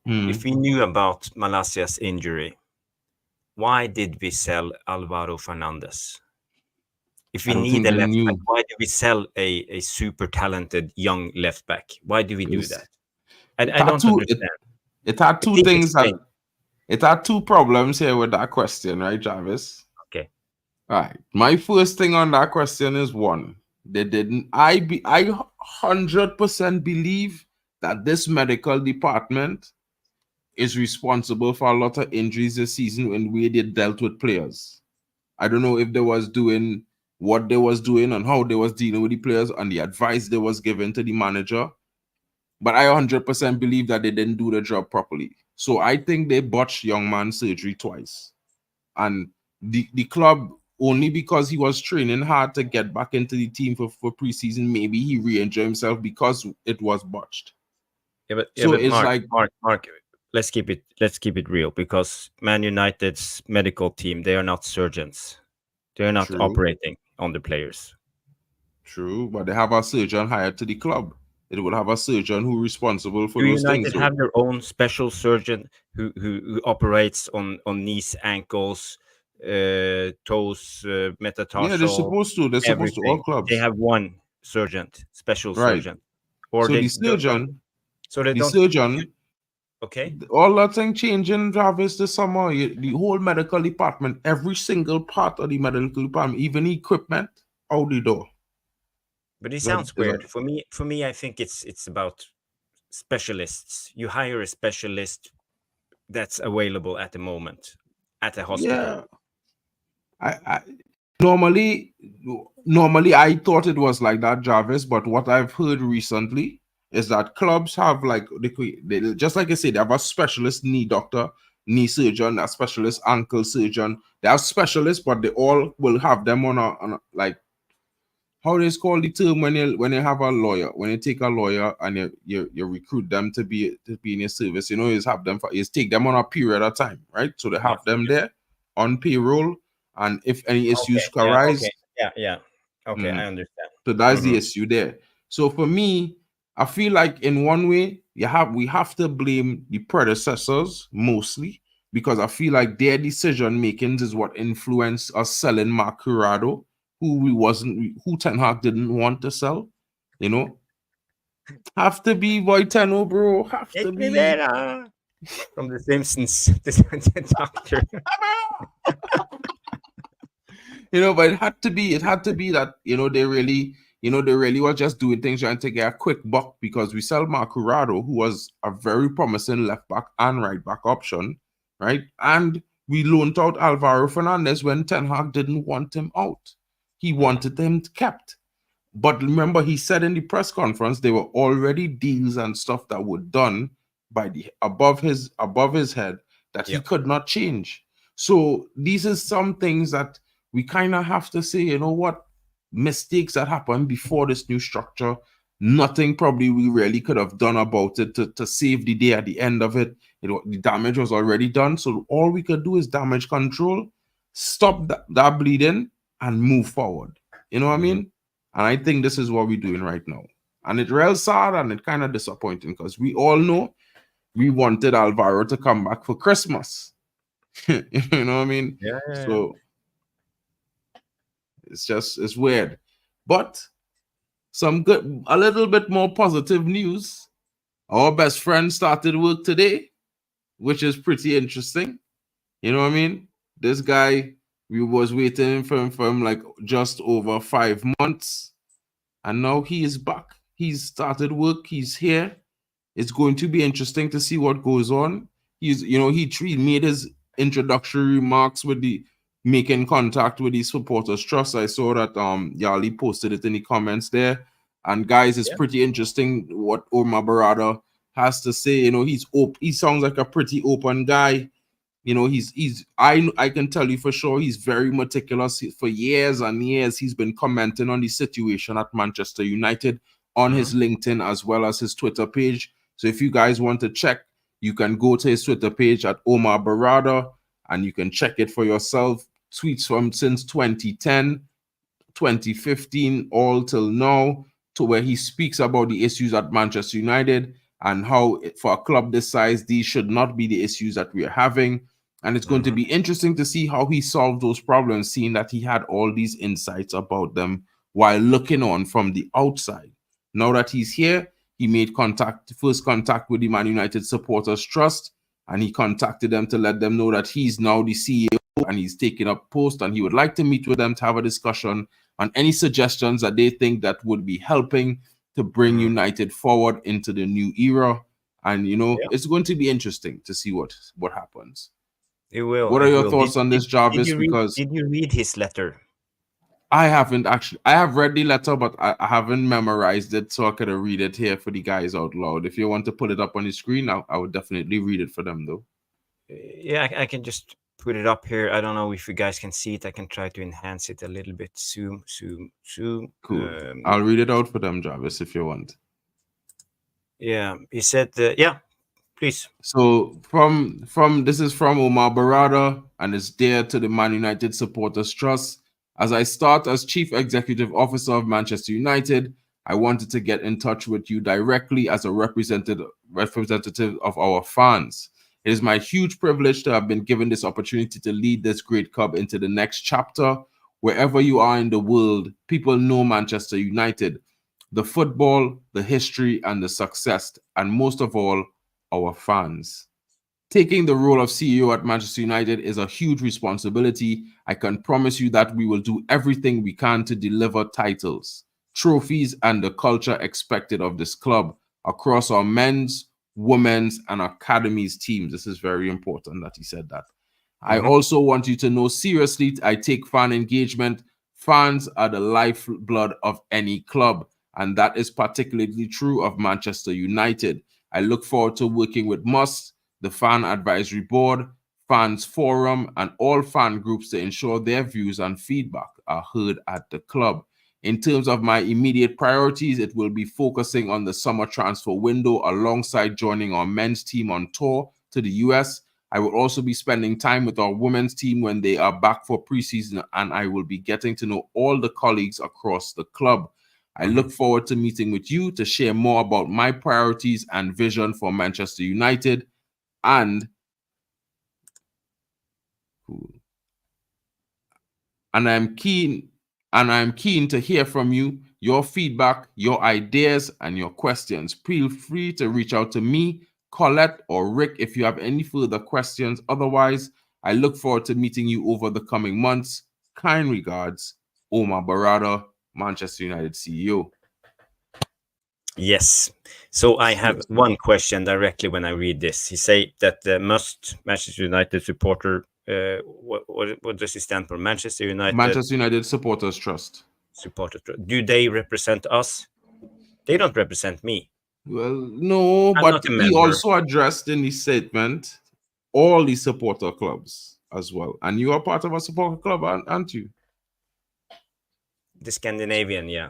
If we knew about Malacia's injury, why did we sell Alvaro Fernandez? If we need a left back, why do we sell a super talented young left back? Why do we do that? I don't understand. It had two things. It had two problems here with that question, right, Jarvis? Okay. All right. My first thing on that question is one. They didn't. I 100% believe that this medical department is responsible for a lot of injuries this season when they dealt with players. I don't know if they was doing what they was doing and how they was dealing with the players and the advice they was given to the manager. But I 100% believe that they didn't do the job properly. So I think they botched young man surgery twice. And the club, only because he was training hard to get back into the team for preseason, maybe he re-injured himself because it was botched. But it's Mark, let's keep it real, because Man United's medical team, they are not surgeons. They're not operating on the players. True, but they have a surgeon hired to the club. It will have a surgeon who is responsible for those things. United have their own special surgeon who operates on knees, ankles, toes, metatarsal. Yeah, they're supposed to. They're supposed to. All clubs. They have one surgeon, special surgeon. Or so the surgeon. Okay. All that thing changing, Jarvis, this summer. The whole medical department, every single part of the medical department, even equipment, out the door. But it sounds weird. For me, I think it's about specialists. You hire a specialist that's available at the moment at a hospital. Yeah. I normally I thought it was like that, Jarvis, but what I've heard recently is that clubs have they just like I said, they have a specialist knee doctor, knee surgeon, a specialist ankle surgeon. They have specialists, but they all will have them on a how is called the term when you have a lawyer, when you take a lawyer and you recruit them to be in your service, is have them take them on a period of time, right? So they have them there on payroll, and if any issues arise, okay, I understand. So that's the issue there. So for me, I feel like in one way we have to blame the predecessors mostly, because I feel like their decision makings is what influenced us selling Marc Curado, who Ten Hag didn't want to sell, Have to be Voiteno, bro. Have to be from The Simpsons. The doctor. But it had to be that, they really were just doing things trying to get a quick buck, because we sell Marc Curado, who was a very promising left back and right back option, right? And we loaned out Alvaro Fernandez when Ten Hag didn't want him out. He wanted him kept. But remember, he said in the press conference there were already deals and stuff that were done by the above his head that he could not change. So these are some things that we kind of have to say, you know what, mistakes that happened before this new structure, nothing probably we really could have done about it to save the day at the end of it. The damage was already done. So all we could do is damage control, stop that bleeding, and move forward. You know what I mean? And I think this is what we're doing right now. And it's real sad and it's kind of disappointing because we all know we wanted Alvaro to come back for Christmas. You know what I mean? Yeah. So it's weird. But a little bit more positive news. Our best friend started work today, which is pretty interesting. You know what I mean? This guy, we was waiting for him like just over 5 months. And now he is back. He's started work. He's here. It's going to be interesting to see what goes on. He made his introductory remarks with the making contact with the supporters trust. I saw that Yali posted it in the comments there. And guys, it's pretty interesting what Omar Barada has to say. You know, he sounds like a pretty open guy. You know, I can tell you for sure he's very meticulous. For years and years, he's been commenting on the situation at Manchester United on his LinkedIn as well as his Twitter page. So if you guys want to check, you can go to his Twitter page at Omar Barada and you can check it for yourself. Tweets from since 2010, 2015, all till now, to where he speaks about the issues at Manchester United and how for a club this size, these should not be the issues that we are having. And it's going to be interesting to see how he solved those problems, seeing that he had all these insights about them while looking on from the outside. Now that he's here, he made first contact with the Man United Supporters Trust, and he contacted them to let them know that he's now the CEO and he's taking up post, and he would like to meet with them to have a discussion on any suggestions that they think that would be helping to bring United forward into the new era. And, you know, it's going to be interesting to see what happens. It will. What are your thoughts on this, Jarvis? Did you read his letter? I haven't actually. I have read the letter, but I haven't memorized it, so I could read it here for the guys out loud. If you want to put it up on the screen, I would definitely read it for them, though. Yeah, I can just put it up here. I don't know if you guys can see it. I can try to enhance it a little bit. Zoom. Cool. I'll read it out for them, Jarvis, if you want. Yeah, he said, yeah, please. So this is from Omar Barada, and it's dear to the Man United Supporters Trust. As I start as Chief Executive Officer of Manchester United, I wanted to get in touch with you directly as a representative of our fans. It is my huge privilege to have been given this opportunity to lead this great club into the next chapter. Wherever you are in the world, people know Manchester United, the football, the history, and the success, and most of all, our fans. Taking the role of CEO at Manchester United is a huge responsibility. I can promise you that we will do everything we can to deliver titles, trophies, and the culture expected of this club across our men's, women's, and academies teams. This is very important that he said that. I also want you to know, seriously, I take fan engagement. Fans are the lifeblood of any club, and that is particularly true of Manchester United. I look forward to working with MUFC, the Fan Advisory Board, Fans Forum, and all fan groups to ensure their views and feedback are heard at the club. In terms of my immediate priorities, it will be focusing on the summer transfer window alongside joining our men's team on tour to the US. I will also be spending time with our women's team when they are back for preseason, and I will be getting to know all the colleagues across the club. I look forward to meeting with you to share more about my priorities and vision for Manchester United. And I'm keen to hear from you, your feedback, your ideas, and your questions. Feel free to reach out to me, Colette, or Rick if you have any further questions. Otherwise, I look forward to meeting you over the coming months. Kind regards, Omar Barada, Manchester United CEO. Yes. So I have one question directly when I read this. He say that Manchester United supporter, what does it stand for? Manchester United? Manchester United Supporters Trust. supporters. Do they represent us? They don't represent me. Well, no, I'm but not a he member. also addressed in his statement all the supporter clubs as well. And you are part of a supporter club, aren't you? The Scandinavian, yeah.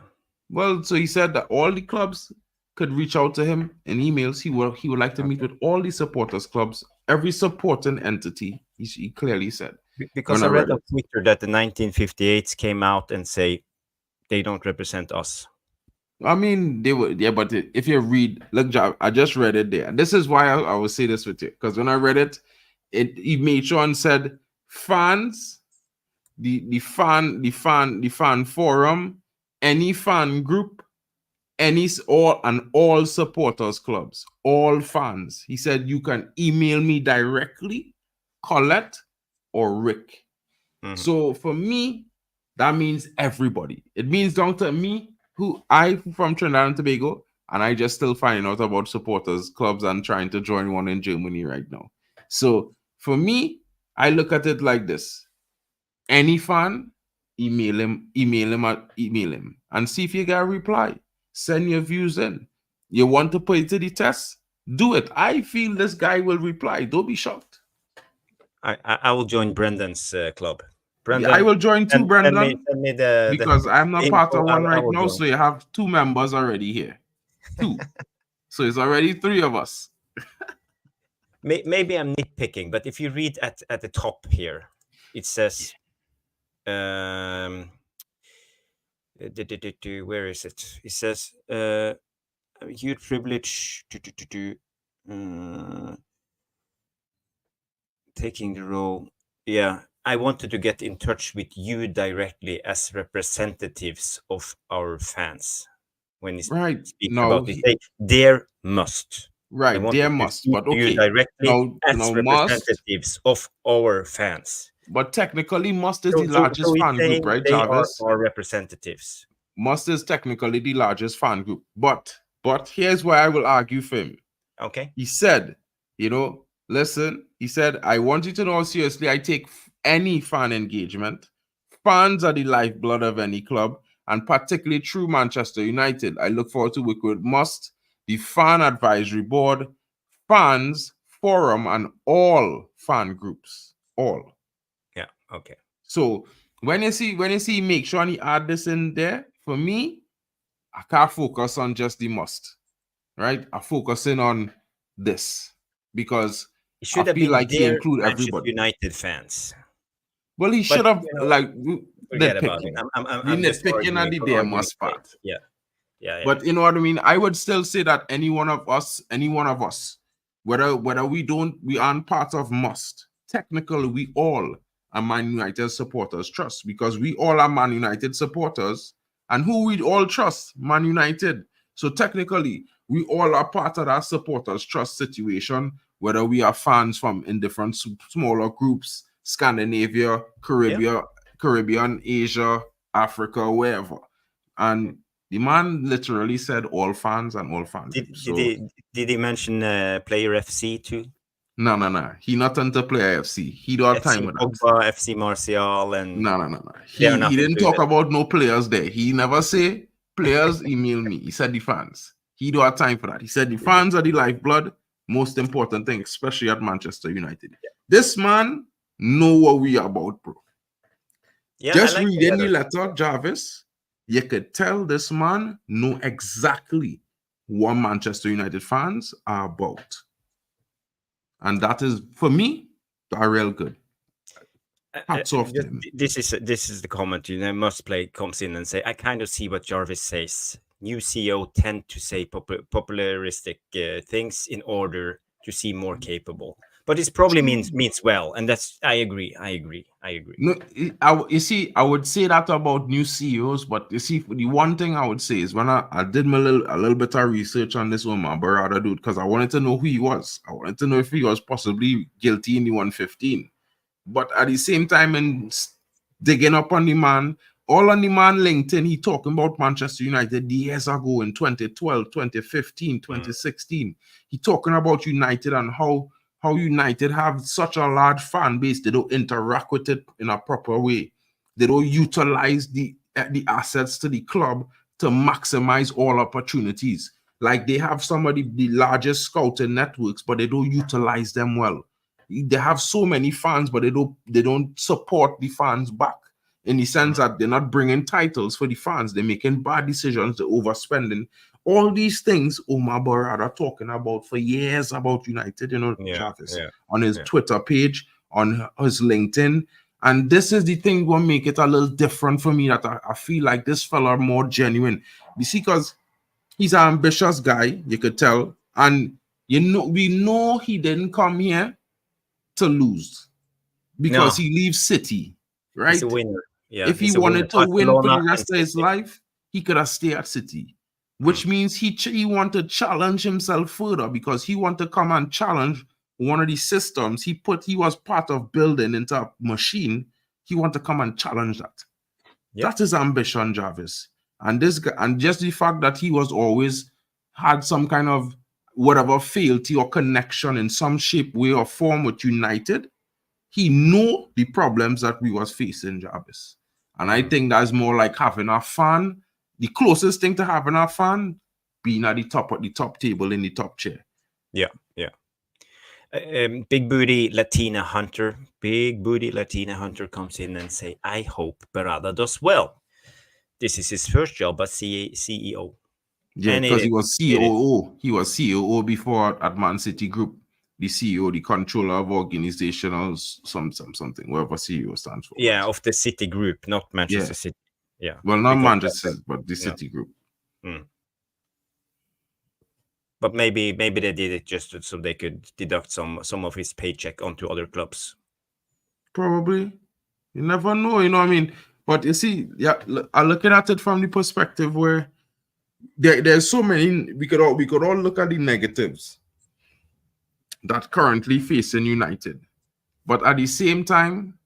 Well, so he said that all the clubs could reach out to him in emails. He would like to meet with all the supporters clubs, every supporting entity. He clearly said. Because When I I read read on it. Twitter that the 1958s came out and say they don't represent us. I mean, they were, yeah, but if you read, look, I just read it there. This is why I will say this with you, because when I read it, he made sure and said fans, the fan forum, any fan group, all supporters clubs, all fans. He said you can email me directly, Colette or Rick. So for me, that means everybody. It means down to me, who I from Trinidad and Tobago, and I just still finding out about supporters clubs and trying to join one in Germany right now. So for me, I look at it like this: any fan, email him, and see if you get a reply. Send your views in. You want to put it to the test? Do it. I feel this guy will reply. Don't be shocked. I will join Brendan's club. Brendan, I will join too, Brendan. Send me Because I'm not part info. of one I right will now, join. so you have 2 members already here. 2. So it's already 3 of us. Maybe I'm nitpicking, but if you read at the top here, it says, where is it? It says, huge privilege taking the role. Yeah, I wanted to get in touch with you directly as representatives of our fans. When he Right. speaks No, about it, there must. I right, wanted there to must, speak but to you okay. directly as Now must, representatives of our fans. but technically must is So, the so, largest so he's fan group, saying right, they are Jarvis? our representatives. Must is technically the largest fan group. But here's why I will argue for him. Okay. He said, listen, he said, I want you to know how seriously I take any fan engagement. Fans are the lifeblood of any club, and particularly through Manchester United. I look forward to work with Must, the fan advisory board, fans, forum, and all fan groups. All. Yeah. Okay. So when you see, make sure you add this in there. For me, I can't focus on just the Must, right? I'm focusing on this because It should I have feel been like he their include Manchester everybody. United fans. Well, he But, should have forget about it. nitpicking. I'm just Nitpicking at arguing the for damn arguing's must sake. part. Yeah. But you know what I mean? I would still say that any one of us, whether we aren't part of must, technically we all are Man United supporters, trust, because we all are Man United supporters, and who we all trust, Man United. So technically, we all are part of that supporters trust situation, whether we are fans from in different smaller groups, Scandinavia, Caribbean, Asia, Africa, wherever. And the man literally said all fans and all fan groups. Did he mention Player FC too? No. He not into Player FC. He don't have time with that. Pogba, FC Marseille, and No. they are not He didn't talk included. about no players there. He never say players email me. He said the fans. He don't have time for that. He said the fans are the lifeblood, most important thing, especially at Manchester United. Yeah. This man know what we are about, bro. Yeah, just like reading the letter, Jarvis, you could tell this man know exactly what Manchester United fans are about. And that is, for me, are real good. Hats off to him. This is the comment. Must Play comes in and say, I kind of see what Jarvis says. New CEO tend to say popularistic things in order to seem more capable. But it probably means well, and that's I agree. No, you see, I would say that about new CEOs, but you see, the one thing I would say is when I did a little bit of research on this one, my brother dude, because I wanted to know who he was. I wanted to know if he was possibly guilty in the 115. But at the same time, and digging up on the man, all on the man LinkedIn, he talking about Manchester United years ago in 2012, 2015, 2016. He talking about United and how United have such a large fan base. They don't interact with it in a proper way. They don't utilize the the assets to the club to maximize all opportunities. Like they have some of the largest scouting networks, but they don't utilize them well. They have so many fans, but they don't support the fans back in the sense that they're not bringing titles for the fans. They're making bad decisions, they're overspending. All these things Omar Barada talking about for years about United, Jarvis, on his Twitter page, on his LinkedIn. And this is the thing will make it a little different for me, that I feel like this fella more genuine. You see, because he's an ambitious guy, you could tell. And we know he didn't come here to lose because he leaves City, right? He's a winner. Yeah, if he wanted to win for the rest of his life, he could have stayed at City, which means he wanted to challenge himself further because he wanted to come and challenge one of the systems he was part of building into a machine. He wanted to come and challenge that. Yep. That's his ambition, Jarvis. And this guy, and just the fact that he was always had some kind of whatever fealty or connection in some shape, way, or form with United, he knew the problems that we was facing, Jarvis. And I think that's more like having a fan. The closest thing to having a fan being at the top table in the top chair. Yeah. Big booty Latina hunter comes in and say, I hope Barada does well. This is his first job as CEO. Yeah, because he was COO. He was COO before at Man City Group. The CEO, the controller of organizational something, whatever CEO stands for. Yeah, of the City Group, not Manchester City. Yeah. Well, not Manchester, but the City Group. But maybe they did it just so they could deduct some of his paycheck onto other clubs. Probably. You never know, you know what I mean? But you see, I'm looking at it from the perspective where there's so many, we could all look at the negatives that currently facing United. But at the same time,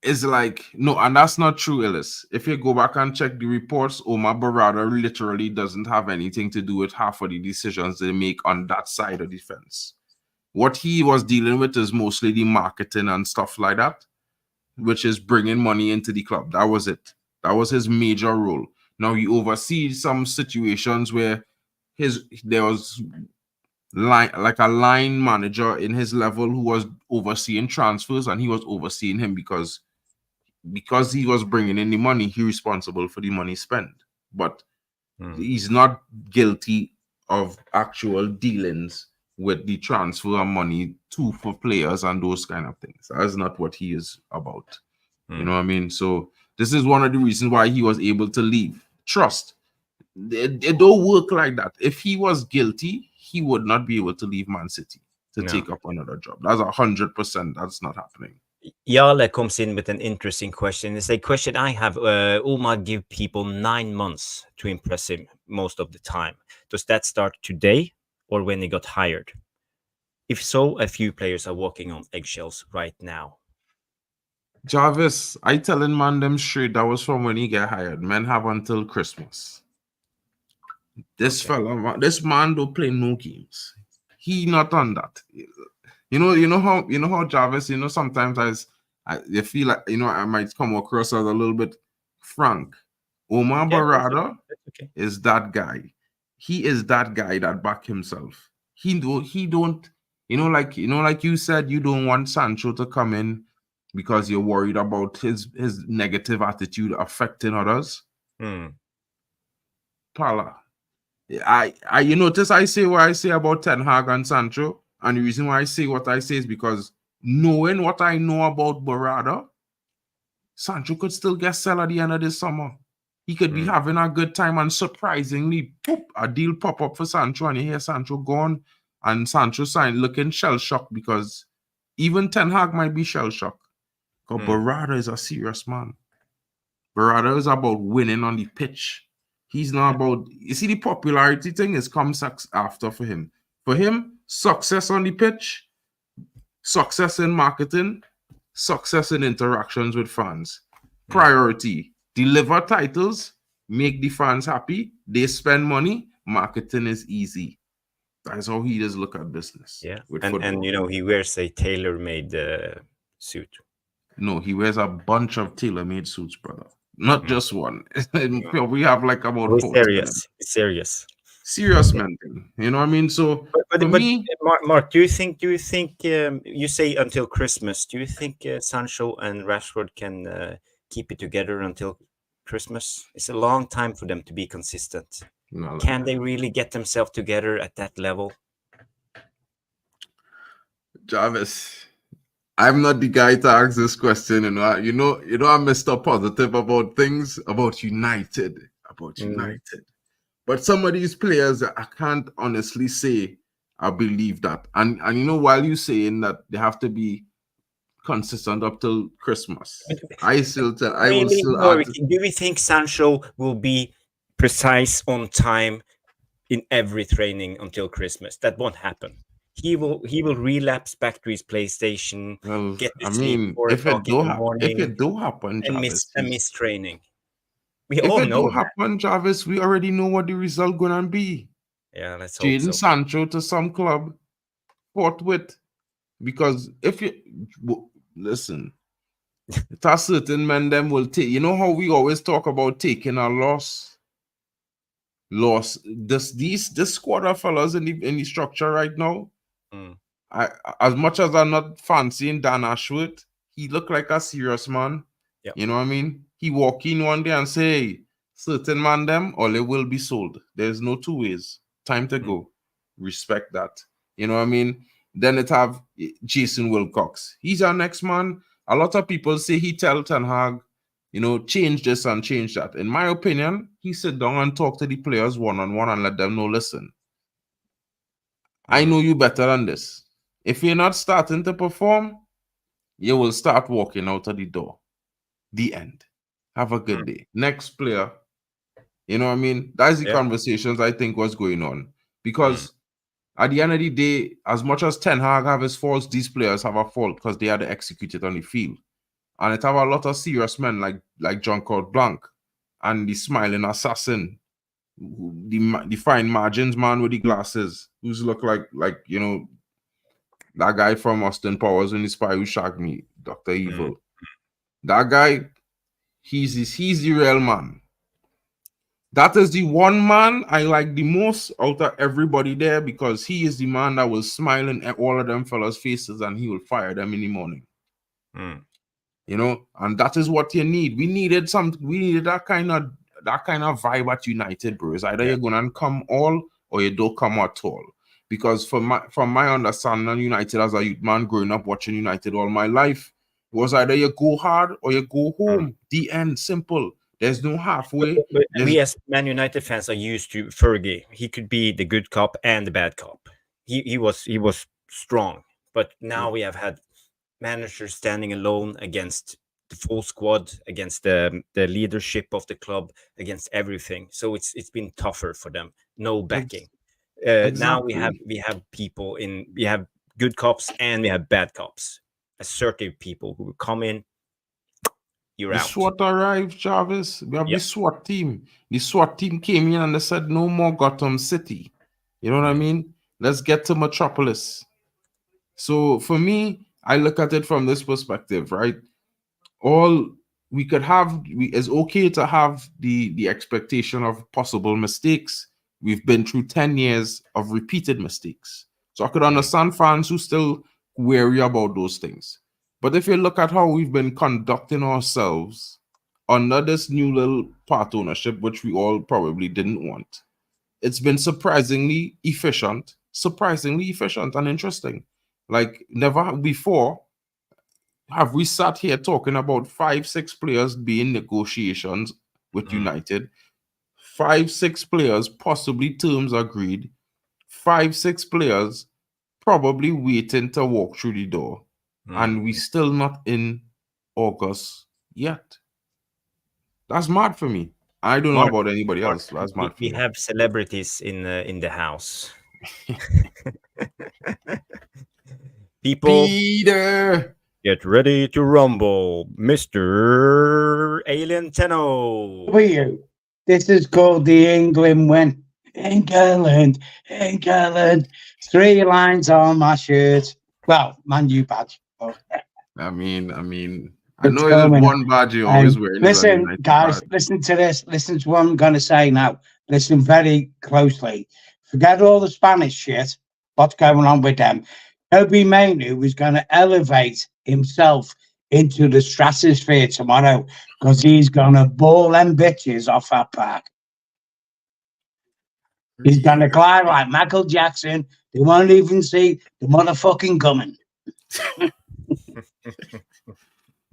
it's like, no, and that's not true, Ellis. If you go back and check the reports, Omar Barada literally doesn't have anything to do with half of the decisions they make on that side of the fence. What he was dealing with is mostly the marketing and stuff like that, which is bringing money into the club. That was it. That was his major role. Now, he oversees some situations where there was like a line manager in his level who was overseeing transfers, and he was overseeing him because he was bringing in the money. He's responsible for the money spent, but he's not guilty of actual dealings with the transfer of money for players and those kind of things. That's not what he is about. You know what I mean? So this is one of the reasons why he was able to leave. Trust. It don't work like that. If he was guilty, he would not be able to leave Man City to take up another job. That's 100%. That's not happening. Yale comes in with an interesting question. It's a question I have. Omar give people 9 months to impress him most of the time. Does that start today or when he got hired? If so, a few players are walking on eggshells right now. Jarvis, I telling man them straight, that was from when he get hired. Men have until Christmas. This fella, this man don't play no games. He not on that. You know how Jarvis, sometimes I feel like, I might come across as a little bit frank. Omar Barada is that guy. He is that guy that back himself. He don't, like you said, you don't want Sancho to come in because you're worried about his negative attitude affecting others. Pala. You notice I say what I say about Ten Hag and Sancho, and the reason why I say what I say is because knowing what I know about Barada, Sancho could still get sell at the end of this summer. He could be having a good time, and surprisingly, a deal pop up for Sancho, and you hear Sancho gone, and Sancho looking shell-shocked because even Ten Hag might be shell-shocked. Because Barada is a serious man. Barada is about winning on the pitch. He's not about, you see, the popularity thing is comes after for him. For him, success on the pitch, success in marketing, success in interactions with fans. Priority, deliver titles, make the fans happy, they spend money, marketing is easy. That's how he does look at business. Yeah, and he wears a tailor-made suit. No, he wears a bunch of tailor-made suits, brother. not just one. We have like about We're 40 of them. serious. Serious. Serious men thing. You know what I mean? So But for me, Mark, do you think you say until Christmas? Do you think Sancho and Rashford can keep it together until Christmas? It's a long time for them to be consistent. no, Can they really get themselves together at that level? Jarvis, I'm not the guy to ask this question. I'm Mr. Positive about things, about United, But some of these players, I can't honestly say I believe that. And while you saying that they have to be consistent up till Christmas, I will still add. Do we think Sancho will be precise on time in every training until Christmas? That won't happen. He will relapse back to his PlayStation, Well, get to I sleep mean, 4 o'clock in the if morning, it do happen, and Jarvis, miss training. We if all it do know that. happen, Jarvis, we already know what the result gonna be. Yeah, let's hope Jadon so. Sancho to some club forthwith. Because if you listen, it's a certain men them will take. You know how we always talk about taking a loss. This squad of fellas in the structure right now. Mm. As much as I'm not fancying Dan Ashworth, he looked like a serious man. Yep. You know what I mean? He walk in one day and say, hey, certain man them, or they will be sold. There's no two ways. Time to go. Respect that. You know what I mean? Then it have Jason Wilcox. He's our next man. A lot of people say he tell Ten Hag, change this and change that. In my opinion, he sit down and talk to the players one-on-one and let them know, listen, I know you better than this. If you're not starting to perform, you will start walking out of the door. The end. Have a good day. Next player. You know what I mean? That's the conversations I think was going on. Because at the end of the day, as much as Ten Hag have his faults, these players have a fault because they had to execute it on the field. And it have a lot of serious men like Jean-Claude Blanc and the smiling assassin, the fine margins man with the glasses, who's look like that guy from Austin Powers in the Spy Who Shagged Me, Dr. Evil. That guy, he's the real man. That is the one man I like the most out of everybody there because he is the man that will smile in all of them fellas' faces and he will fire them in the morning. And that is what you need. We needed that kind of vibe at United, bro. It's either you're gonna come all or you don't come at all. Because from my understanding, United as a youth man growing up watching United all my life, was either you go hard or you go home. The end, simple. There's no halfway. But we as Man United fans are used to Fergie. He could be the good cop and the bad cop. He was strong. But now we have had managers standing alone against the full squad, against the leadership of the club, against everything. So it's been tougher for them. No backing. Now we have people we have good cops and we have bad cops. Assertive people who come in. You're out. The SWAT arrived, Jarvis. We have the SWAT team. The SWAT team came in and they said, no more Gotham City. You know what I mean? Let's get to Metropolis. So for me, I look at it from this perspective, right? It's okay to have the expectation of possible mistakes. We've been through 10 years of repeated mistakes. So I could understand fans who still wary about those things. But if you look at how we've been conducting ourselves under this new little part ownership, which we all probably didn't want, it's been surprisingly efficient and interesting. Like never before have we sat here talking about 5-6 players being negotiations with United, 5-6 players possibly terms agreed, 5-6 players probably waiting to walk through the door. And we still not in August yet. That's mad for me. I don't know about anybody else. That's mad for me. We have celebrities in the house. People, Peter, get ready to rumble, Mr. Alien Tenno. This is called the England win. England. 3 lines on my shirt. Well, Man U badge. I mean, I know there's one badge you always wear. Listen, guys, listen to this. Listen to what I'm going to say now. Listen very closely. Forget all the Spanish shit. What's going on with them? Obi Mainu is going to elevate himself into the stratosphere tomorrow because he's going to ball them bitches off that park. He's going to glide like Michael Jackson. They won't even see the motherfucking coming.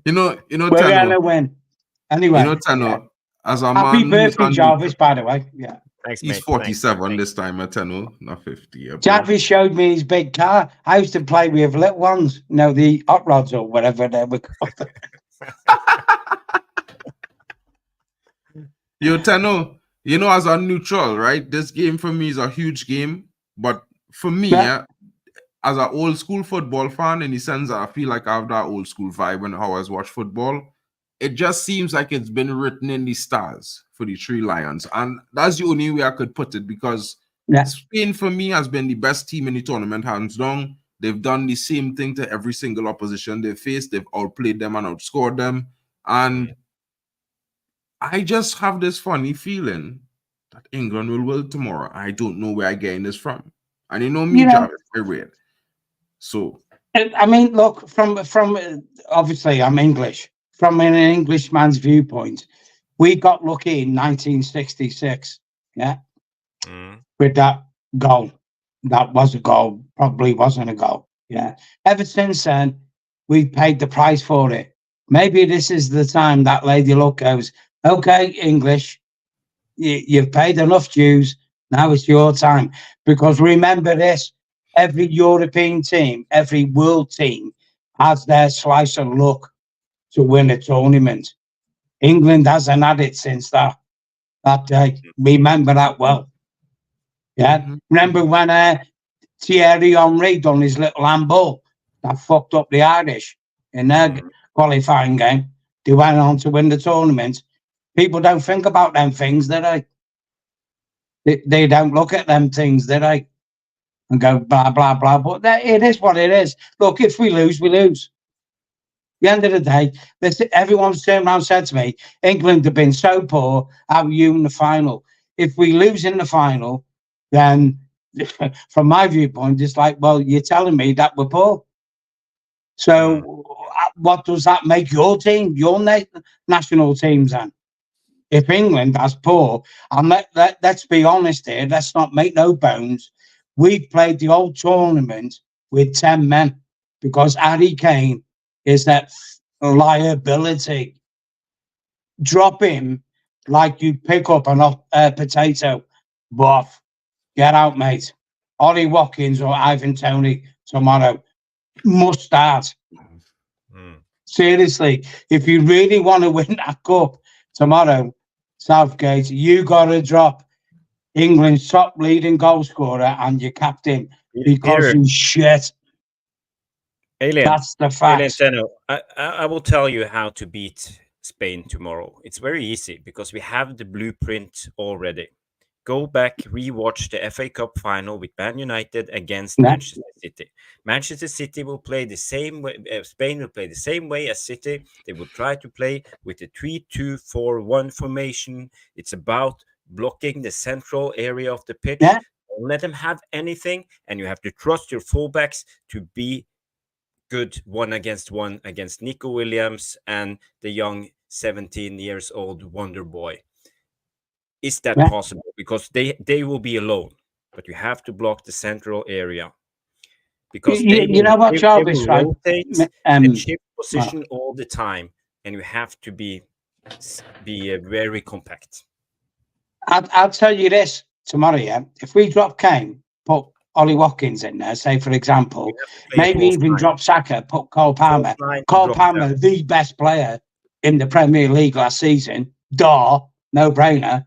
You know, we're going to win. Anyway, you know, Tano, as a happy man, birthday, Jarvis, by the way. Yeah. Thanks, he's mate. 47 Thanks. this time, Tano, not 50. Yeah, Jarvis showed me his big car. I used to play with little ones, you know, the hot rods or whatever they were called. Yo, Tano, you know, as a neutral, right? This game for me is a huge game, but for me, as an old school football fan, in the sense that I feel like I have that old school vibe when how I watch football, it just seems like it's been written in the stars for the Three Lions. And that's the only way I could put it, because Spain, for me, has been the best team in the tournament, hands down. They've done the same thing to every single opposition they faced. They've outplayed them and outscored them. And I just have this funny feeling that England will win tomorrow. I don't know where I'm getting this from. And you know me, Jarvis, very weird. So, I mean, look, from obviously I'm English. From an Englishman's viewpoint, we got lucky in 1966, with that goal. That was a goal, probably wasn't a goal, Ever since then, we've paid the price for it. Maybe this is the time that Lady Luck goes, okay, English, you've paid enough dues, now it's your time. Because remember this, every European team, every world team has their slice of luck to win a tournament. England hasn't had it since that day. Remember that well. Remember when Thierry Henry done his little handball that fucked up the Irish in their qualifying game? They went on to win the tournament. People don't think about them things, do they? They don't look at them things, do they? And go blah, blah, blah. But it is what it is. Look, if we lose, we lose. At the end of the day, everyone's turned around and said to me, England have been so poor, how are you in the final? If we lose in the final, then from my viewpoint, it's like, well, you're telling me that we're poor. So what does that make your team, your national teams then? If England is poor, and let's be honest here, let's not make no bones, we played the whole tournament with 10 men because Harry Kane is that liability. Drop him like you pick up a potato. Buff. Get out, mate. Ollie Watkins or Ivan Toney tomorrow must start. Seriously, if you really want to win that cup tomorrow, Southgate, you got to drop England's top leading goal scorer and your captain because he's shit. Alien, that's the fact. I will tell you how to beat Spain tomorrow. It's very easy because we have the blueprint already. Go back, rewatch the FA Cup final with Man United against Manchester City. Manchester City will play the same way. Spain will play the same way as City. They will try to play with the 3-2-4-1 formation. It's about blocking the central area of the pitch. Don't let them have anything, and you have to trust your fullbacks to be good one against Nico Williams and the young 17-year-old wonder boy. Is that possible? Because they will be alone, but you have to block the central area because they will rotate and shift position all the time, and you have to be very compact. I'll tell you this tomorrow. If we drop Kane, put Ollie Watkins in there, say for example, maybe even drop Saka, put Cole Palmer. Cole Palmer, the best player in the Premier League last season. No brainer.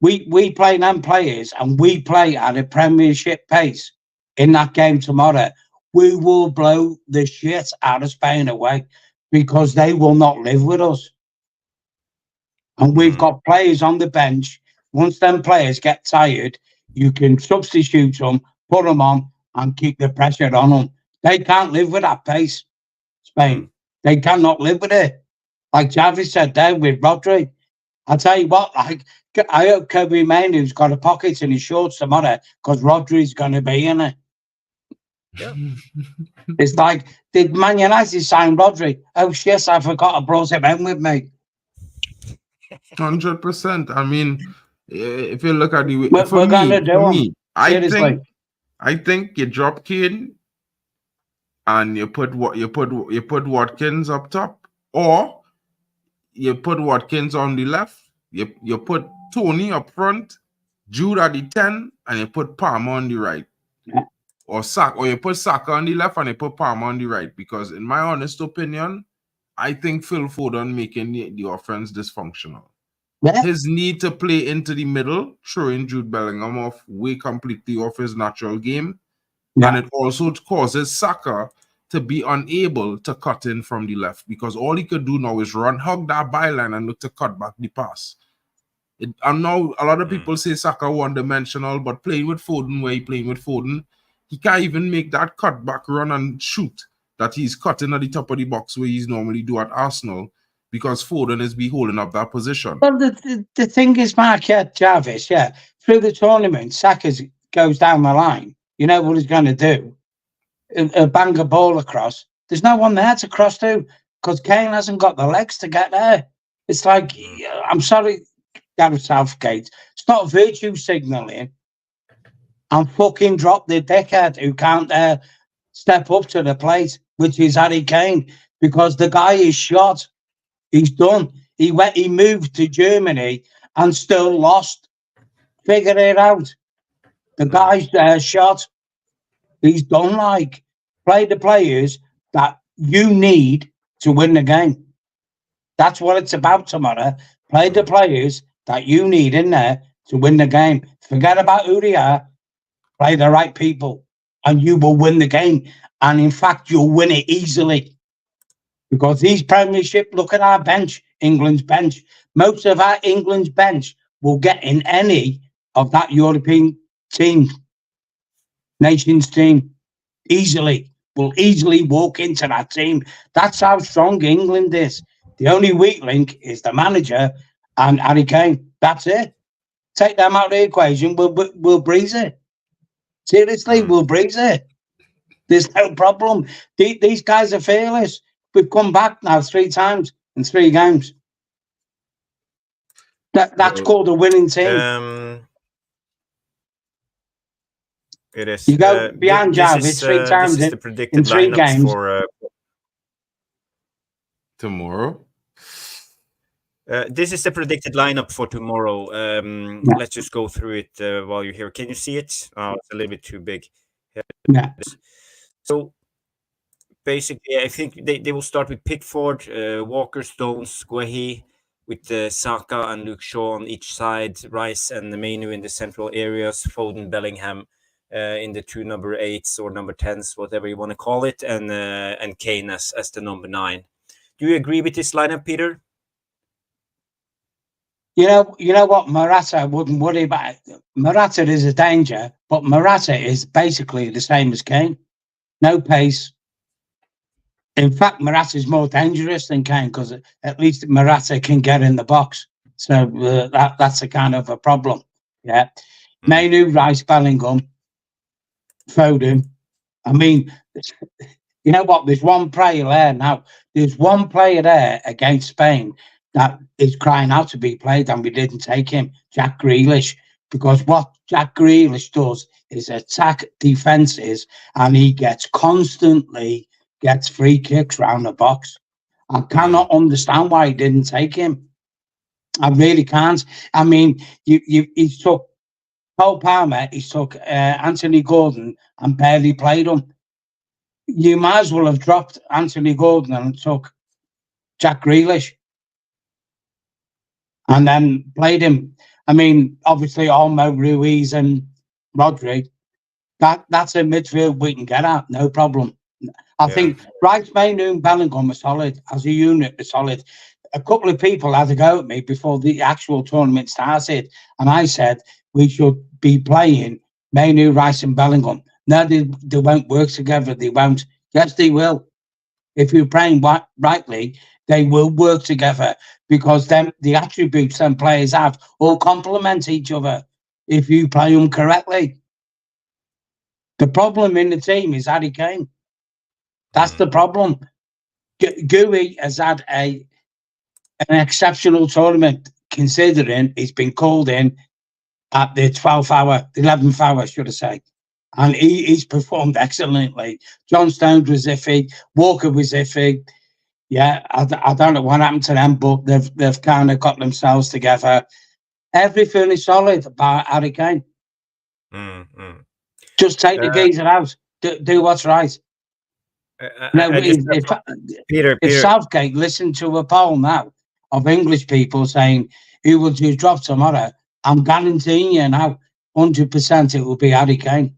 We play them players and we play at a Premiership pace in that game tomorrow. We will blow the shit out of Spain away because they will not live with us. And we've got players on the bench. Once them players get tired, you can substitute them, put them on and keep the pressure on them. They can't live with that pace, Spain. They cannot live with it. Like Jarvis said there with Rodri. I'll tell you what, like, I hope Kobe Mainoo's got a pocket in his shorts tomorrow because Rodri's going to be in it. Yeah. It's like, did Man United sign Rodri? Oh, shit, I forgot I brought him in with me. 100%. I mean, if you look at the way, We're gonna do me, seriously. I think you drop Kane and you put Watkins up top, or you put Watkins on the left. You put Toney up front, Jude at the 10, and you put Palmer on the right. Yeah. Or you put Saka on the left and you put Palmer on the right. Because in my honest opinion, I think Phil Foden making the offense dysfunctional. Yeah. His need to play into the middle, throwing Jude Bellingham way completely off his natural game. Yeah. And it also causes Saka to be unable to cut in from the left, because all he could do now is hug that byline and look to cut back the pass. I know a lot of people say Saka one-dimensional, but playing with Foden where he's playing with Foden, he can't even make that cut back run and shoot that he's cutting at the top of the box where he's normally do at Arsenal, because Foden is holding up that position. Well, the thing is, Mark, Jarvis, through the tournament, Saka goes down the line. You know what he's going to do? A bang a ball across. There's no one there to cross to because Kane hasn't got the legs to get there. It's like, I'm sorry, Gareth Southgate, stop virtue signalling and fucking drop the dickhead who can't step up to the plate, which is Harry Kane, because the guy is shot. He's done. He moved to Germany and still lost. Figure it out. The guy's shot. He's done. Like, play the players that you need to win the game. That's what it's about tomorrow. Play the players that you need in there to win the game. Forget about who they are. Play the right people, and you will win the game. And in fact, you'll win it easily. Because these Premiership, look at our bench, England's bench. Most of our England's bench will get in any of that European team, nations team, easily. Will easily walk into that team. That's how strong England is. The only weak link is the manager and Harry Kane. That's it. Take them out of the equation, we'll breeze it. Seriously, we'll breeze it. There's no problem. These guys are fearless. We've come back now 3 times in 3 games. That's called a winning team. It is. You go behind Jarvis 3 times in 3 games. For, tomorrow. This is the predicted lineup for tomorrow. Let's just go through it while you're here. Can you see it? Oh, it's a little bit too big. Yeah. So basically, I think they will start with Pickford, Walker, Stones, Guehi, with Saka and Luke Shaw on each side, Rice and Mainoo in the central areas, Foden, Bellingham in the 2 number 8s or number 10s, whatever you want to call it, and Kane as the number 9. Do you agree with this lineup, Peter? You know what, Morata wouldn't worry about. Morata is a danger, but Morata is basically the same as Kane. No pace. In fact, Morata is more dangerous than Kane because at least Morata can get in the box. So that's a kind of a problem. Yeah. Mainoo, Rice, Bellingham, Foden. I mean, you know what? There's one player there now. There's one player there against Spain that is crying out to be played, and we didn't take him, Jack Grealish, because what Jack Grealish does is attack defences, and he constantly gets free kicks round the box. I cannot understand why he didn't take him. I really can't. I mean, he took Cole Palmer, he took Anthony Gordon and barely played him. You might as well have dropped Anthony Gordon and took Jack Grealish and then played him. I mean, obviously, Olmo, Ruiz and Rodri, that's a midfield we can get at, no problem. I think Rice, Mainoo and Bellingham are solid. As a unit, they're solid. A couple of people had to go at me before the actual tournament started, and I said we should be playing Mainoo, Rice and Bellingham. No, they won't work together. They won't. Yes, they will. if you're playing rightly, they will work together, because then the attributes them players have all complement each other if you play them correctly. The problem in the team is Harry Kane. That's the problem. Gooey has had an exceptional tournament, considering he's been called in at the 12th hour, 11th hour, should I say. And he's performed excellently. John Stones was iffy. Walker was iffy. Yeah, I don't know what happened to them, but they've kind of got themselves together. Everything is solid about Harry Kane. Just take the geezer out. Do what's right. If Southgate listened to a poll now of English people saying who will you drop tomorrow, I'm guaranteeing you now, 100% it will be Harry Kane.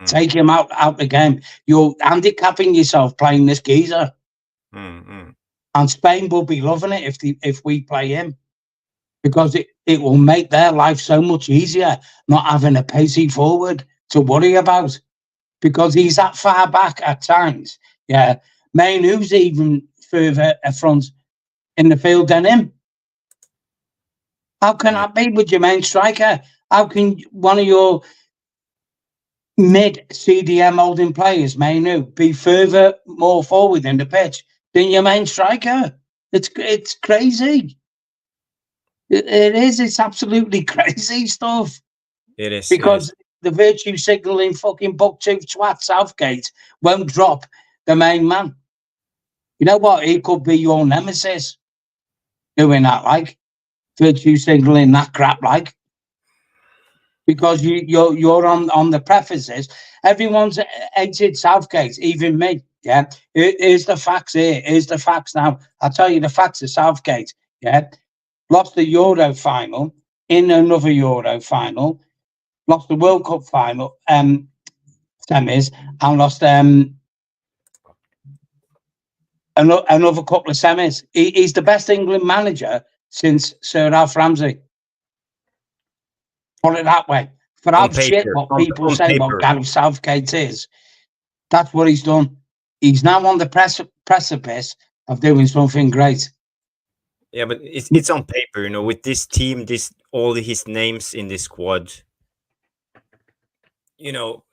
Take him out the game. You're handicapping yourself playing this geezer. And Spain will be loving it if we play him, because it will make their life so much easier not having a pacey forward to worry about, because he's that far back at times. Yeah, Mainu's even further front in the field than him. How can that be with your main striker? How can one of your mid CDM holding players, Mainu, be further more forward in the pitch than your main striker? It's crazy. It is. It's absolutely crazy stuff. It is. Because the virtue signalling fucking bucktooth twat Southgate won't drop the main man. You know what? He could be your nemesis doing that, like virtue signalling that crap, like, because you're on the prefaces. Everyone's hated Southgate, even me. Yeah, here's the facts. Here's the facts now. I'll tell you the facts of Southgate. Yeah, lost the Euro final, in another Euro final, lost the World Cup final semis, and lost another couple of semis. He's the best England manager since Sir Ralph Ramsey. Put it that way. For how shit what people say what Gareth Southgate is, that's what he's done. He's now on the precipice of doing something great. Yeah, but it's on paper, you know, with this team, all his names in this squad, you know,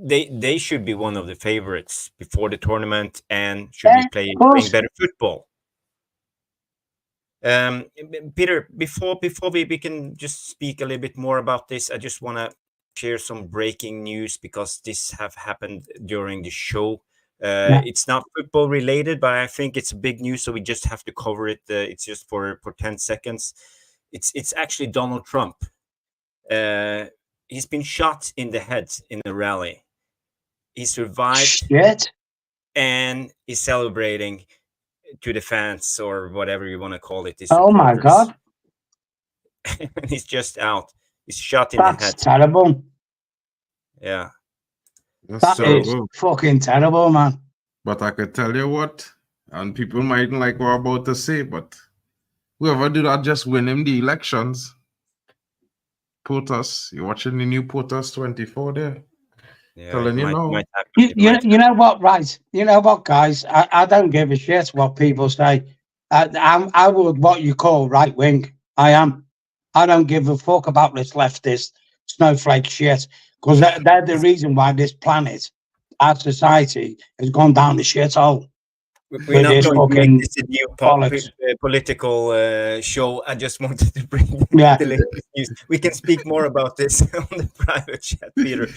they should be one of the favorites before the tournament and should be playing better football. Peter, before we can just speak a little bit more about this, I just want to share some breaking news, because this have happened during the show. It's not football related, but I think it's big news, so we just have to cover it. It's just for 10 seconds. It's actually Donald Trump. He's been shot in the head in a rally. He survived. Shit. And he's celebrating to the fans, or whatever you want to call it. Oh my God. He's just out. He's shot in the head. That's terrible. Yeah. That is fucking terrible, man. But I could tell you what, and people mightn't like what I'm about to say, but whoever did that just win him the elections. POTUS, you're watching the new POTUS 24 there. Yeah, telling you now. You know what, right? You know what, guys? I don't give a shit what people say. I would what you call right wing. I am. I don't give a fuck about this leftist snowflake shit, because they're the reason why this planet, our society, has gone down the shithole. We're not going to make this a new political show. I just wanted to bring the latest news. We can speak more about this on the private chat, Peter,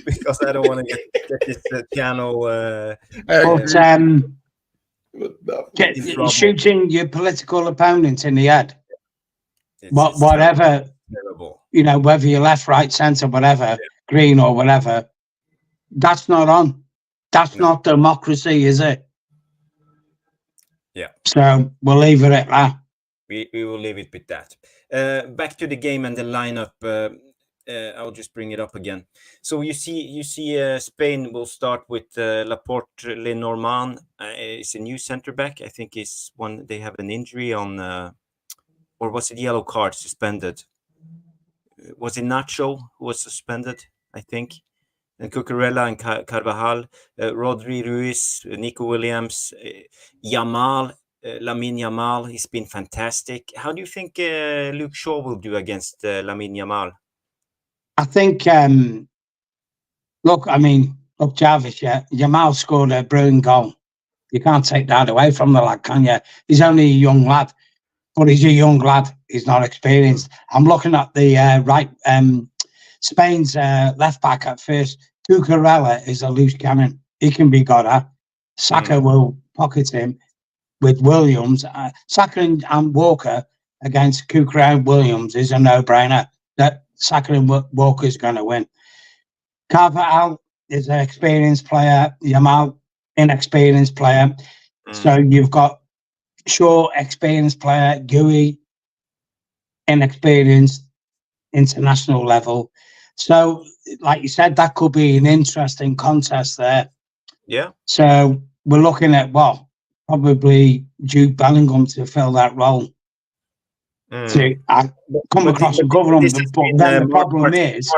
because I don't want to get this channel. Shooting your political opponent in the head, whatever, terrible. You know, whether you're left, right, centre, whatever, green or whatever, that's not on. That's not democracy, is it? Yeah. So we'll leave it at that. We will leave it with that. Back to the game and the lineup. I'll just bring it up again. So you see, Spain will start with Laporte Lenormand. It's a new centre back. I think it's one. They have an injury on, or was it yellow card suspended? Was it Nacho who was suspended? I think. and Cucurella and Carvajal, Rodri, Ruiz, Nico Williams, Yamal, Lamine Yamal. He's been fantastic. How do you think Luke Shaw will do against Lamine Yamal? I think, look, Jarvis, Yamal scored a brilliant goal. You can't take that away from the lad, can you? He's only a young lad, but he's a young lad. He's not experienced. I'm looking at the Spain's left back at first. Cucurella is a loose cannon. He can be got at. Saka will pocket him with Williams. Saka and Walker against Cucurella and Williams is a no-brainer. That Saka and Walker is going to win. Carvajal is an experienced player. Yamal, inexperienced player. So you've got Shaw, experienced player. Gui, inexperienced, international level. So, like you said, that could be an interesting contest there. Yeah. So we're looking at, probably Jude Bellingham to fill that role. To come across and cover them. But then the problem is...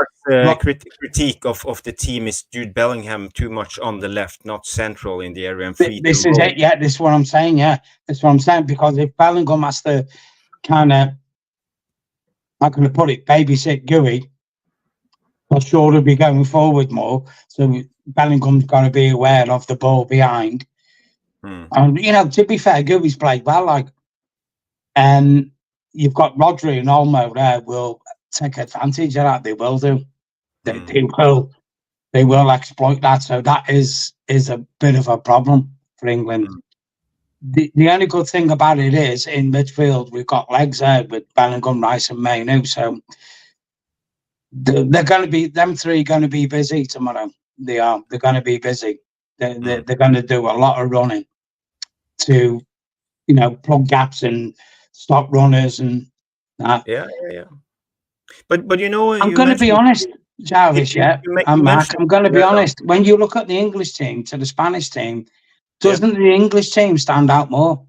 critique of the team is Jude Bellingham too much on the left, not central in the area. And free this is it, this is what I'm saying, That's what I'm saying, because if Bellingham has to kind of, how can I put it, babysit Gui, for sure to be going forward more. So Bellingham's got to be aware of the ball behind. And, to be fair, Gui's played well, and you've got Rodri and Olmo there will take advantage of that. They will do. They will exploit that. So that is a bit of a problem for England. The only good thing about it is in midfield we've got legs there with Bellingham, Rice, and Mainu. So they're going to be them three going to be busy tomorrow. They are. They're going to be busy. They're going to do a lot of running to, plug gaps and stop runners and that. Yeah. But I'm going to be honest, Jarvis. I'm Mark. I'm going to be honest. When you look at the English team to the Spanish team, doesn't the English team stand out more?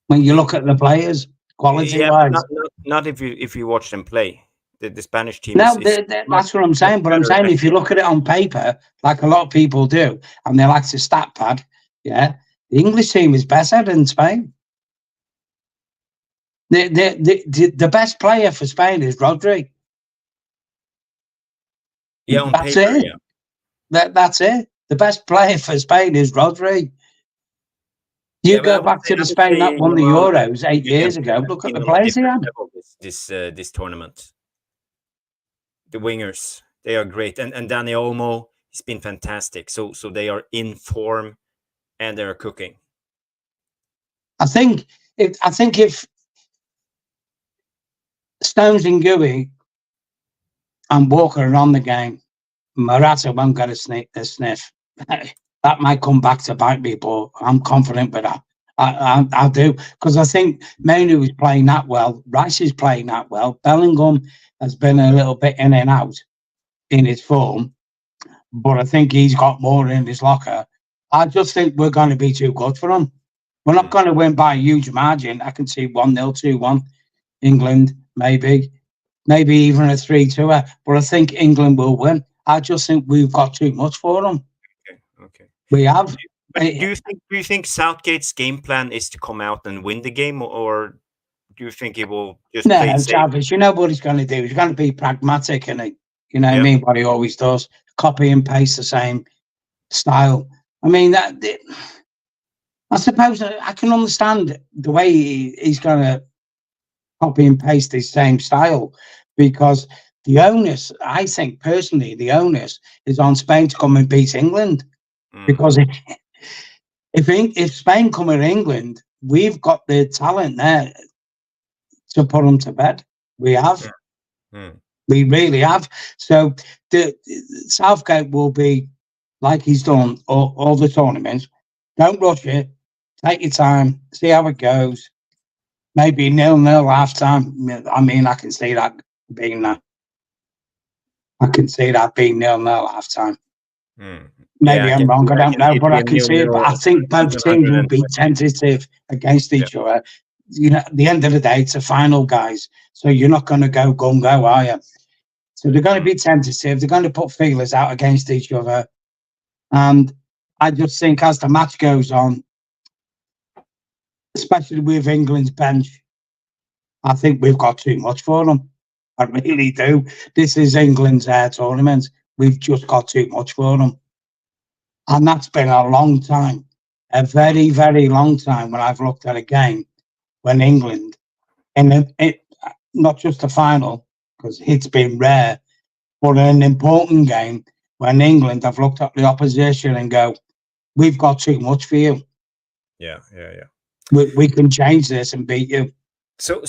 When you look at the players, quality-wise, not if you watch them play. The Spanish team. No, that's what I'm saying. But I'm saying if you look at it on paper, like a lot of people do, and they like to stat pad, the English team is better than Spain. The best player for Spain is Rodri. Yeah, on that's paper, it. That's it. The best player for Spain is Rodri. You go back to the Spain that won the Euros 8 years ago. Look at the players he had. This tournament. The wingers, they are great, and Dani Olmo, he's been fantastic. So they are in form, and they are cooking. I think if Stones and Gui and Walker are on the game, Morata won't get a sniff. That might come back to bite me, but I'm confident with that. I do, because I think Mainu is playing that well. Rice is playing that well. Bellingham has been a little bit in and out in his form, but I think he's got more in his locker. I just think we're going to be too good for him. We're not going to win by a huge margin. I can see 1-0, 2-1, England, maybe even a 3-2. But I think England will win. I just think we've got too much for them. Okay. We have. Do you think Southgate's game plan is to come out and win the game, or do you think he will just play safe? Jarvis, you know what he's going to do. He's going to be pragmatic, and what I mean, what he always does, copy and paste the same style. I mean, I suppose I can understand the way he's going to copy and paste his same style, because the onus, I think personally, the onus is on Spain to come and beat England. Because if Spain come in England, we've got the talent there to put them to bed. We have. We really have. So the Southgate will be like he's done all the tournaments. Don't rush it. Take your time. See how it goes. Maybe 0-0 half time. I mean, I can see that being that. I can see that being 0-0 half time. Maybe I'm wrong. I don't know, but I can see it. But I think both teams will be tentative against each other. At the end of the day, it's a final, guys. So you're not going to go gung-go, are you? So they're going to be tentative. They're going to put feelers out against each other. And I just think as the match goes on, especially with England's bench, I think we've got too much for them. I really do. This is England's tournament. We've just got too much for them. And that's been a long time, a very, very long time when I've looked at a game when England, not just the final, because it's been rare, but in an important game when England have looked at the opposition and go, we've got too much for you. Yeah. We can change this and beat you. So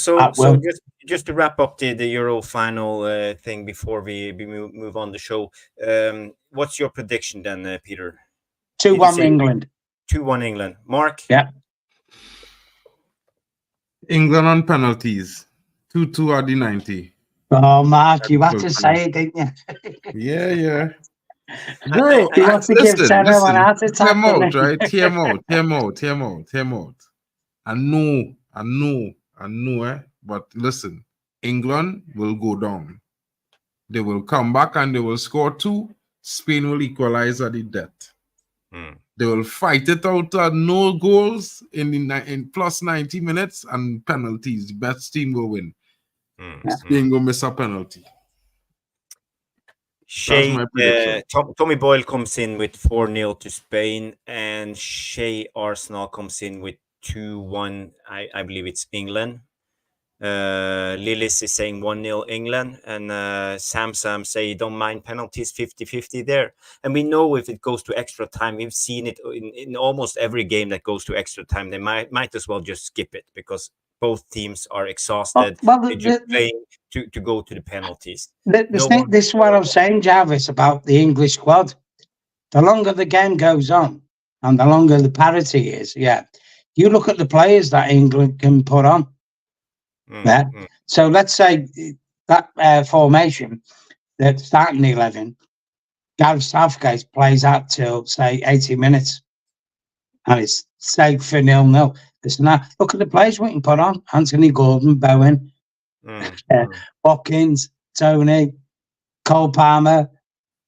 just to wrap up the Euro final thing before we move on the show, what's your prediction then, Peter? 2-1 England. 2-1 England. Mark? Yeah. England on penalties. 2-2 at the 90. Oh, Mark, you had to say it, didn't you? Yeah. Bro, you want to give Senna an heart attack. Tear out, right? Tear out. I know, but listen, England will go down. They will come back and they will score 2. Spain will equalize at the death. They will fight it out at no goals in plus 90 minutes and penalties. The best team will win. Spain will miss a penalty. Tommy Boyle comes in with 4-0 to Spain, and Shea Arsenal comes in with 2-1. I believe it's England. Lillis is saying 1-0 England, and Sam say don't mind penalties, 50-50 there. And we know if it goes to extra time, we've seen it in almost every game that goes to extra time. They might as well just skip it because both teams are exhausted. They're just playing to go to the penalties. This is what I was saying, Jarvis, about the English squad. The longer the game goes on and the longer the parity is, you look at the players that England can put on. So let's say that formation, that starting 11, Gareth Southgate plays out till, say, 80 minutes. And it's safe for 0-0. Look at the players we can put on. Anthony Gordon, Bowen, Watkins, Toney, Cole Palmer.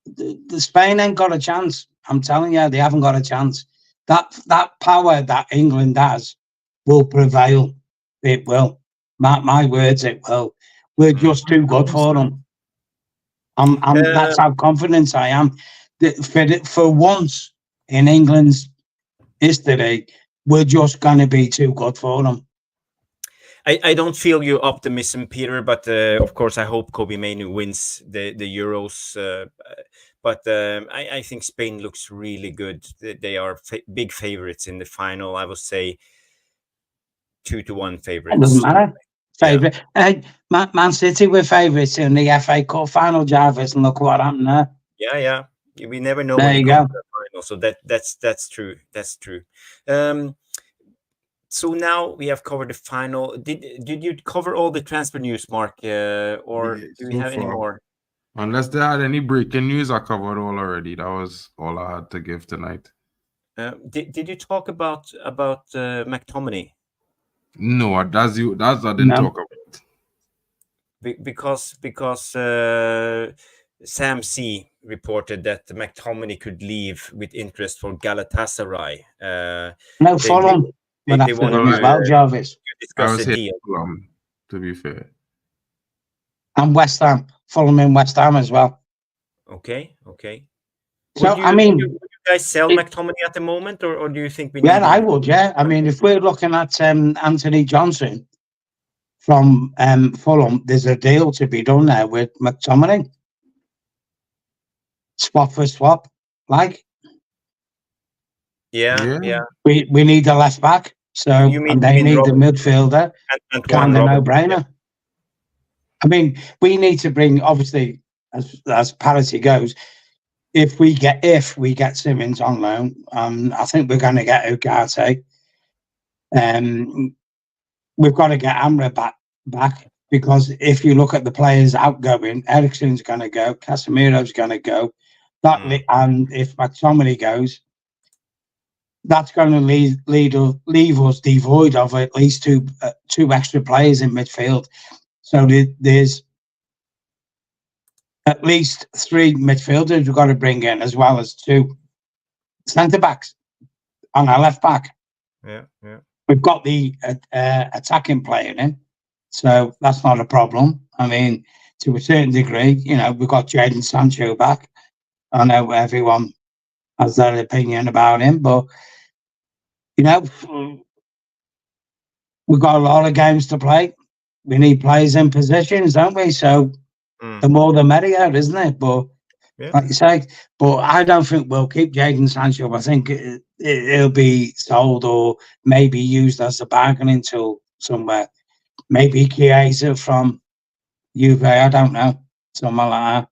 The Spain ain't got a chance. I'm telling you, they haven't got a chance. That power that England has will prevail. It will. Mark my words, it will. We're just too good for them. That's how confident I am. For once in England's history, we're just going to be too good for them. I don't feel your optimism, Peter, but of course I hope Kobe Mainoo wins the Euros. But I think Spain looks really good. They are big favorites in the final. I would say 2-1 favorites. It doesn't matter. Favorite. Man City were favourites in the FA Cup final, Jarvis, and look what happened there. Yeah. We never know. There you go. Final, so that's true. That's true. So now we have covered the final. Did you cover all the transfer news, Mark, or do we have any more? Unless they had any breaking news, I covered all already. That was all I had to give tonight. Did you talk about McTominay? No, that's I didn't talk about. Because Sam C reported that McTominay could leave with interest for Galatasaray. No, Fulham. They want to as well, Jarvis. Discuss the deal. To be fair. And West Ham. Fulham in West Ham as well. Okay. So, would you guys sell McTominay at the moment, or do you think we need... Yeah, I would, yeah. I mean, if we're looking at Anthony Johnson from Fulham, there's a deal to be done there with McTominay. Swap for swap, like. Yeah. We need a left back, and they need the midfielder. Kind of no-brainer. I mean, we need to bring, obviously, as parity goes, if we get Simmons on loan, I think we're going to get Ugarte. We've got to get Amra back because if you look at the players outgoing, Eriksen's going to go, Casemiro's going to go, and if McTominay goes, that's going to leave us devoid of at least two extra players in midfield. So there's at least 3 midfielders we've got to bring in, as well as 2 centre-backs on our left back. Yeah. We've got the attacking player in, so that's not a problem. I mean, to a certain degree, we've got Jadon Sancho back. I know everyone has their opinion about him, but we've got a lot of games to play. We need players in positions, don't we? So the more the merrier, isn't it? But like you say, but I don't think we'll keep Jadon Sancho. I think it'll be sold or maybe used as a bargaining tool somewhere. Maybe Chiesa from Juve, I don't know, something like that.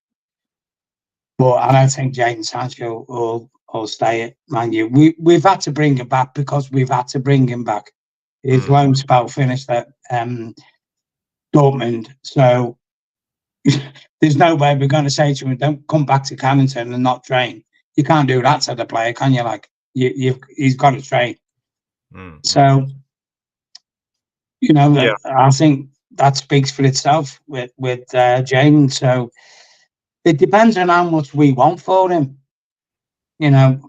But I don't think Jadon Sancho will stay at Man U. We've had to bring him back because we've had to bring him back. His loan spell finished at Dortmund, so there's no way we're going to say to him, "Don't come back to Cannington and not train." You can't do that to the player, can you? Like he's got to train. So I think that speaks for itself with Jadon. So it depends on how much we want for him. 20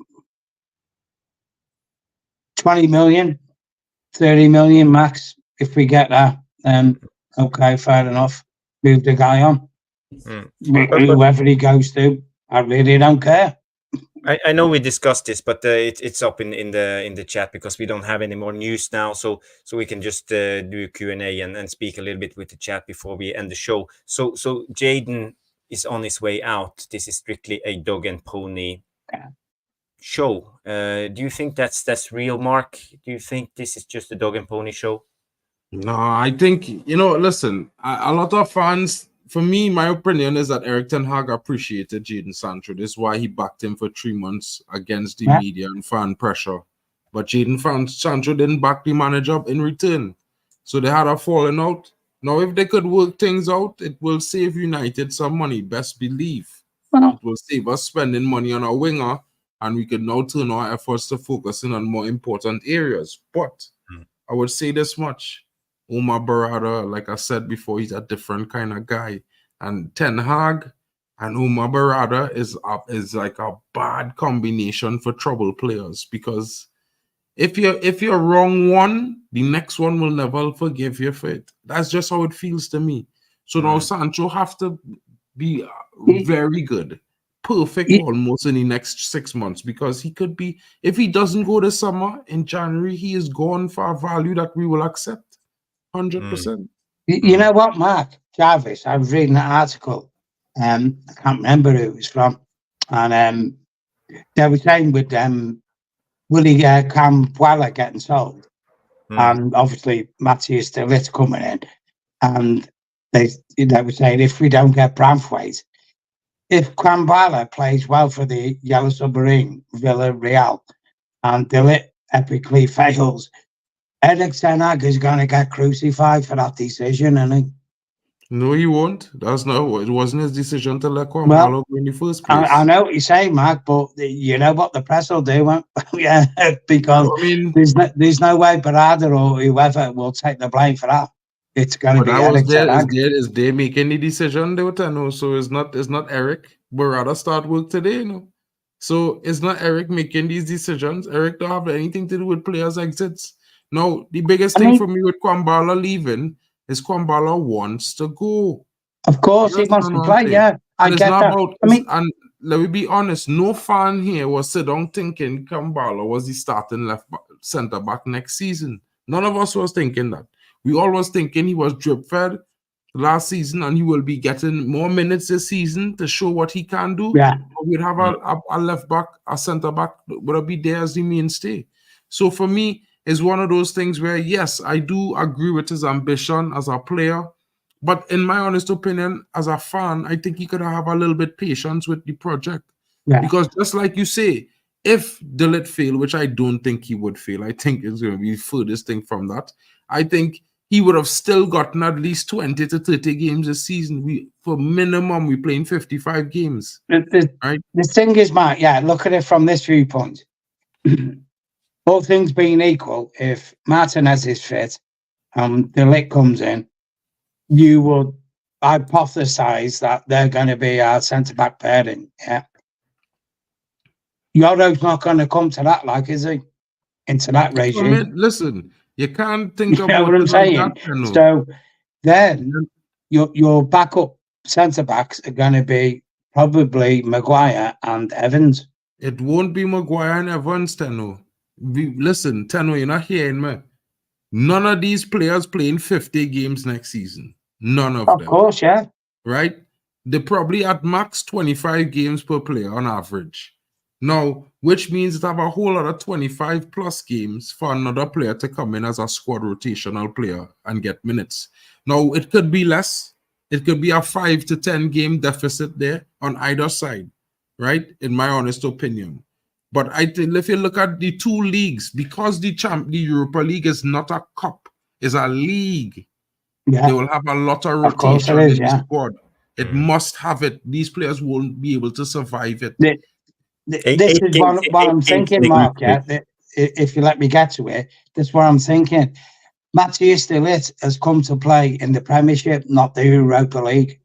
million, 30 million max. If we get that, okay, fair enough. Move the guy on. Whoever he goes to, I really don't care. I know we discussed this, but it's up in the chat because we don't have any more news now, so we can just do Q&A and speak a little bit with the chat before we end the show. So Jadon is on his way out. This is strictly a dog and pony show. Do you think that's real, Mark? Do you think this is just a dog and pony show? No, I think listen, a lot of fans. For me, my opinion is that Erik ten Hag appreciated Jadon Sancho. This is why he backed him for 3 months against the media and fan pressure. But Jadon Sancho didn't back the manager in return. So they had a falling out. Now, if they could work things out, it will save United some money, best believe. It will save us spending money on a winger, and we can now turn our efforts to focusing on more important areas. But I would say this much. Omar Barada, like I said before, he's a different kind of guy. And Ten Hag and Omar Barada is like a bad combination for trouble players, because if you're wrong one, the next one will never forgive you for it. That's just how it feels to me. So now Sancho have to be very good, perfect almost in the next 6 months, because he could be, if he doesn't go this summer, in January, he is gone for a value that we will accept. 100%. You know what, Mark Jarvis? I was reading an article. I can't remember who it was from, and they were saying with Willie Campuala getting sold, and obviously Matthias de Ligt coming in, and they were saying if we don't get Brantwaite, if Campuala plays well for the Yellow Submarine, Villarreal, and de Ligt epically fails, Erik ten Hag is going to get crucified for that decision, isn't he? No, he won't. It wasn't his decision to let Campuala go in the first place. I know what you're saying, Mark, but you know what the press will do, because there's no way Barada or whoever will take the blame for that. It's going to be Erik ten Hag. Is they making the decision, they would know. So it's not Erik. Barada start work today, So it's not Erik making these decisions. Erik don't have anything to do with players' exits. Now, the biggest thing for me with Campuala leaving is Campuala wants to go. Of course, he wants to play, I get that. And let me be honest, no fan here was sit down thinking Campuala was the starting centre-back next season. None of us was thinking that. We all was thinking he was drip-fed last season and he will be getting more minutes this season to show what he can do. We'd have a left-back, a centre-back would be there as the mainstay. So for me, is one of those things where, yes, I do agree with his ambition as a player, but in my honest opinion, as a fan, I think he could have a little bit patience with the project. Because just like you say, if de Ligt fail, which I don't think he would fail, I think it's going to be the furthest thing from that, I think he would have still gotten at least 20 to 30 games this season. For minimum, we're playing 55 games. Right? The thing is, Mark, look at it from this viewpoint. All things being equal, if Martinez is fit and de Ligt comes in, you would hypothesize that they're going to be our centre-back pairing. Yeah. Yoro's not going to come to that, like, is he? Into that regime. Listen, you can't think you about know what I'm it like saying? that, So then your backup centre-backs are going to be probably Maguire and Evans. It won't be Maguire and Evans, Tenno. Listen, Tenno, you're not hearing me. None of these players playing 50 games next season. None of them. Of course, yeah. Right? They're probably at max 25 games per player on average. Now, which means to have a whole lot of 25 plus games for another player to come in as a squad rotational player and get minutes. Now, it could be less. It could be a 5 to 10 game deficit there on either side, right? In my honest opinion. But I think if you look at the two leagues, because the Europa League is not a cup, it's a league. Yeah. They will have a lot of rotation in the squad. It must have it. These players won't be able to survive it. This is what I'm thinking, Mark. Yeah, if you let me get to it, this is what I'm thinking. Matthias de Ligt has come to play in the Premiership, not the Europa League.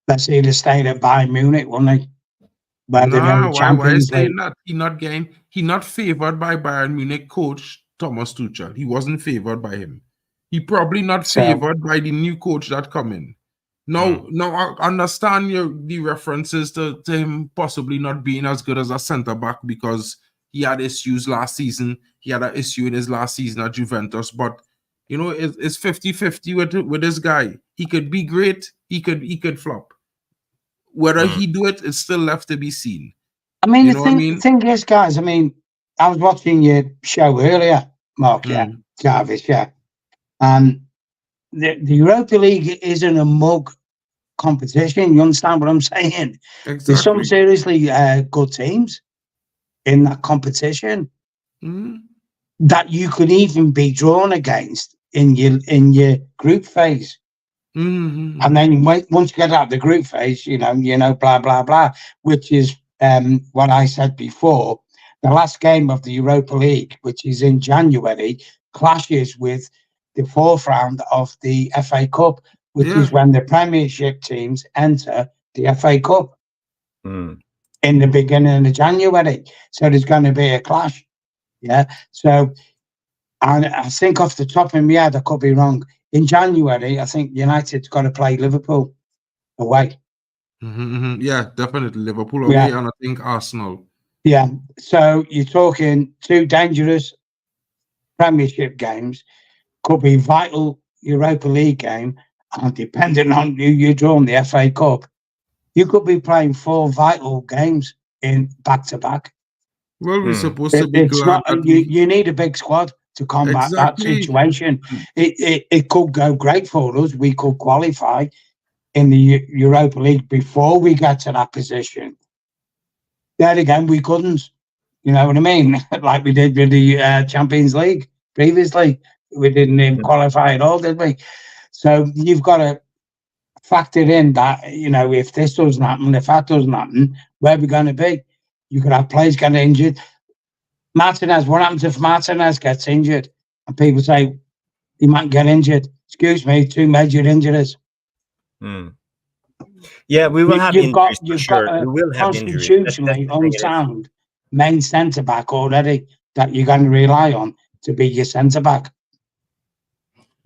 Let's see, the stayed at Bayern Munich, wouldn't he? Why is saying that? He not favored by Bayern Munich coach Thomas Tuchel. He wasn't favored by him. He probably not favored by the new coach that come in. Now I understand the references to him possibly not being as good as a centre back because he had issues last season. He had an issue in his last season at Juventus, but you know it's 50-50 with this guy. He could be great. He could flop. Whether he do it, it's still left to be seen. I mean, the thing is, guys, I mean, I was watching your show earlier, Mark, Jarvis, and the Europa League isn't a mug competition. You understand what I'm saying? Exactly. There's some seriously good teams in that competition that you could even be drawn against in your group phase. And then once you get out of the group phase, you know, blah, blah, blah, which is what I said before. The last game of the Europa League, which is in January, clashes with the fourth round of the FA Cup, which is when the Premiership teams enter the FA Cup in the beginning of January. So there's going to be a clash. Yeah. So, and I think off the top of my head, I could be wrong. In January, I think United's got to play Liverpool away. Yeah, definitely Liverpool away, and I think Arsenal. Yeah, so you're talking two dangerous Premiership games, could be vital Europa League game, and depending on who you draw in the FA Cup, you could be playing 4 vital games in back-to-back. Well, we're supposed to be glad that you need a big squad to combat that situation. It could go great for us. We could qualify in the Europa League before we get to that position. There again, we couldn't. You know what I mean? Like we did with the Champions League previously. We didn't even qualify at all, did we? So you've got to factor in that, you know, if this doesn't happen, if that doesn't happen, where are we going to be? You could have players getting injured. Martinez, what happens if Martinez gets injured? And people say he might get injured. Excuse me, 2 major injuries. Yeah, we will have injuries for sure. We will have constitutionally unsound main centre back already that you're going to rely on to be your centre back.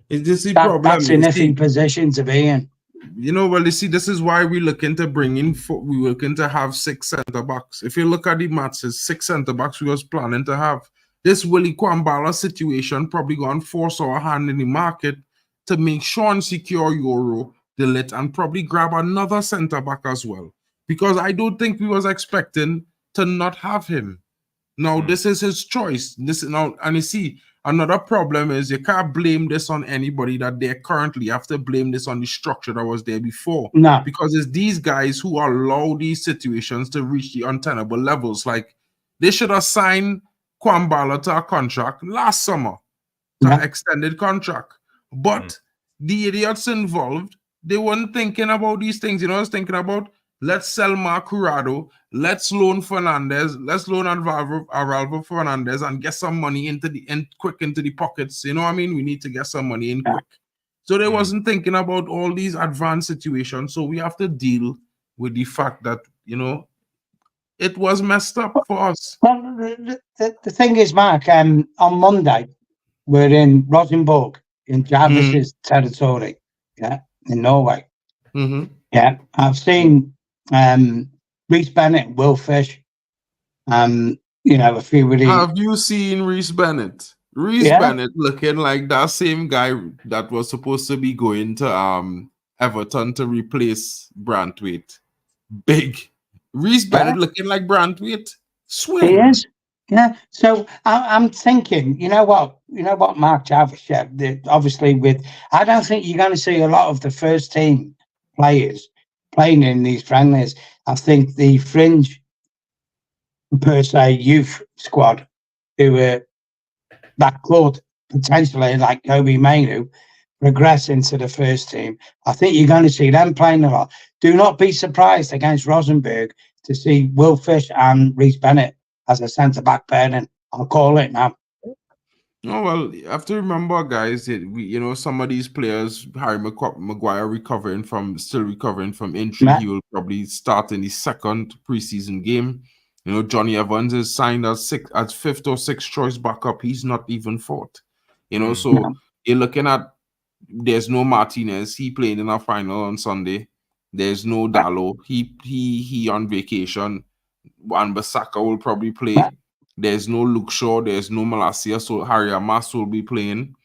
Is this the problem? That's an iffy position to be in. You know, well, you see, this is why we're looking to bring in. We're looking to have 6 centre backs. If you look at the maths, 6 centre backs we was planning to have. This Willie Kwambala situation probably going to force our hand in the market to make sure and secure Euro, de Ligt, and probably grab another centre back as well. Because I don't think we was expecting to not have him. Now, this is his choice. And you see, another problem is you can't blame this on anybody that they currently have to blame this on the structure that was there before. No. Because it's these guys who allow these situations to reach the untenable levels. Like, they should have signed Kwambala to a contract last summer, to an extended contract. But the idiots involved, they weren't thinking about these things. You know, I was thinking about, let's sell Mark Jurado, let's loan Fernandez, let's loan Alvaro Fernandez and get some money into the pockets. You know what I mean? We need to get some money in quick. So they wasn't thinking about all these advanced situations. So we have to deal with the fact that, you know, it was messed up for us. Well, the thing is, Mark, on Monday, we're in Rosenborg, in Jarvis's territory, yeah, in Norway. Yeah, I've seen Reece Bennett, Will Fish, you know, a few of the... Have you seen Reece Bennett? Reece Bennett looking like that same guy that was supposed to be going to Everton to replace Brantwaite. Big. Reece Bennett looking like Brantwaite. Swim. He is. Yeah. So I'm thinking, you know what, Mark Jarvis said, obviously I don't think you're going to see a lot of the first team players playing in these friendlies. I think the fringe, per se, youth squad who were that could potentially, like Kobe Mainu, progress into the first team. I think you're going to see them playing a lot. Do not be surprised against Rosenborg to see Will Fish and Reece Bennett as a centre-back pairing. I'll call it now. Oh, well, you have to remember, guys, you know, some of these players, Harry Maguire still recovering from injury. He will probably start in the second preseason game. You know, Johnny Evans is signed as fifth or sixth choice backup. He's not even fourth. You know, so you're looking at, there's no Martinez. He played in our final on Sunday. There's no Dallo. He on vacation. Wan-Bissaka will probably play. There's no Luke Shaw. There's no Malacia. So Harry Amas will be playing.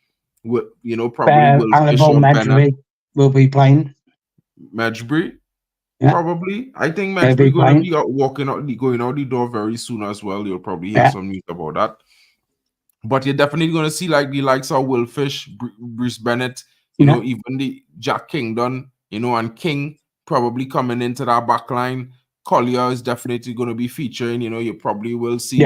You know, probably Will Fish or Bennett will be playing. Medjbury, probably. I think Medjbury going to be going out the door very soon as well. You'll probably hear some news about that. But you're definitely going to see like the likes of Will Fish, Reece Bennett, you know, even the Jack Kingdon, you know, and King probably coming into that back line. Collier is definitely going to be featuring. You know, you probably will see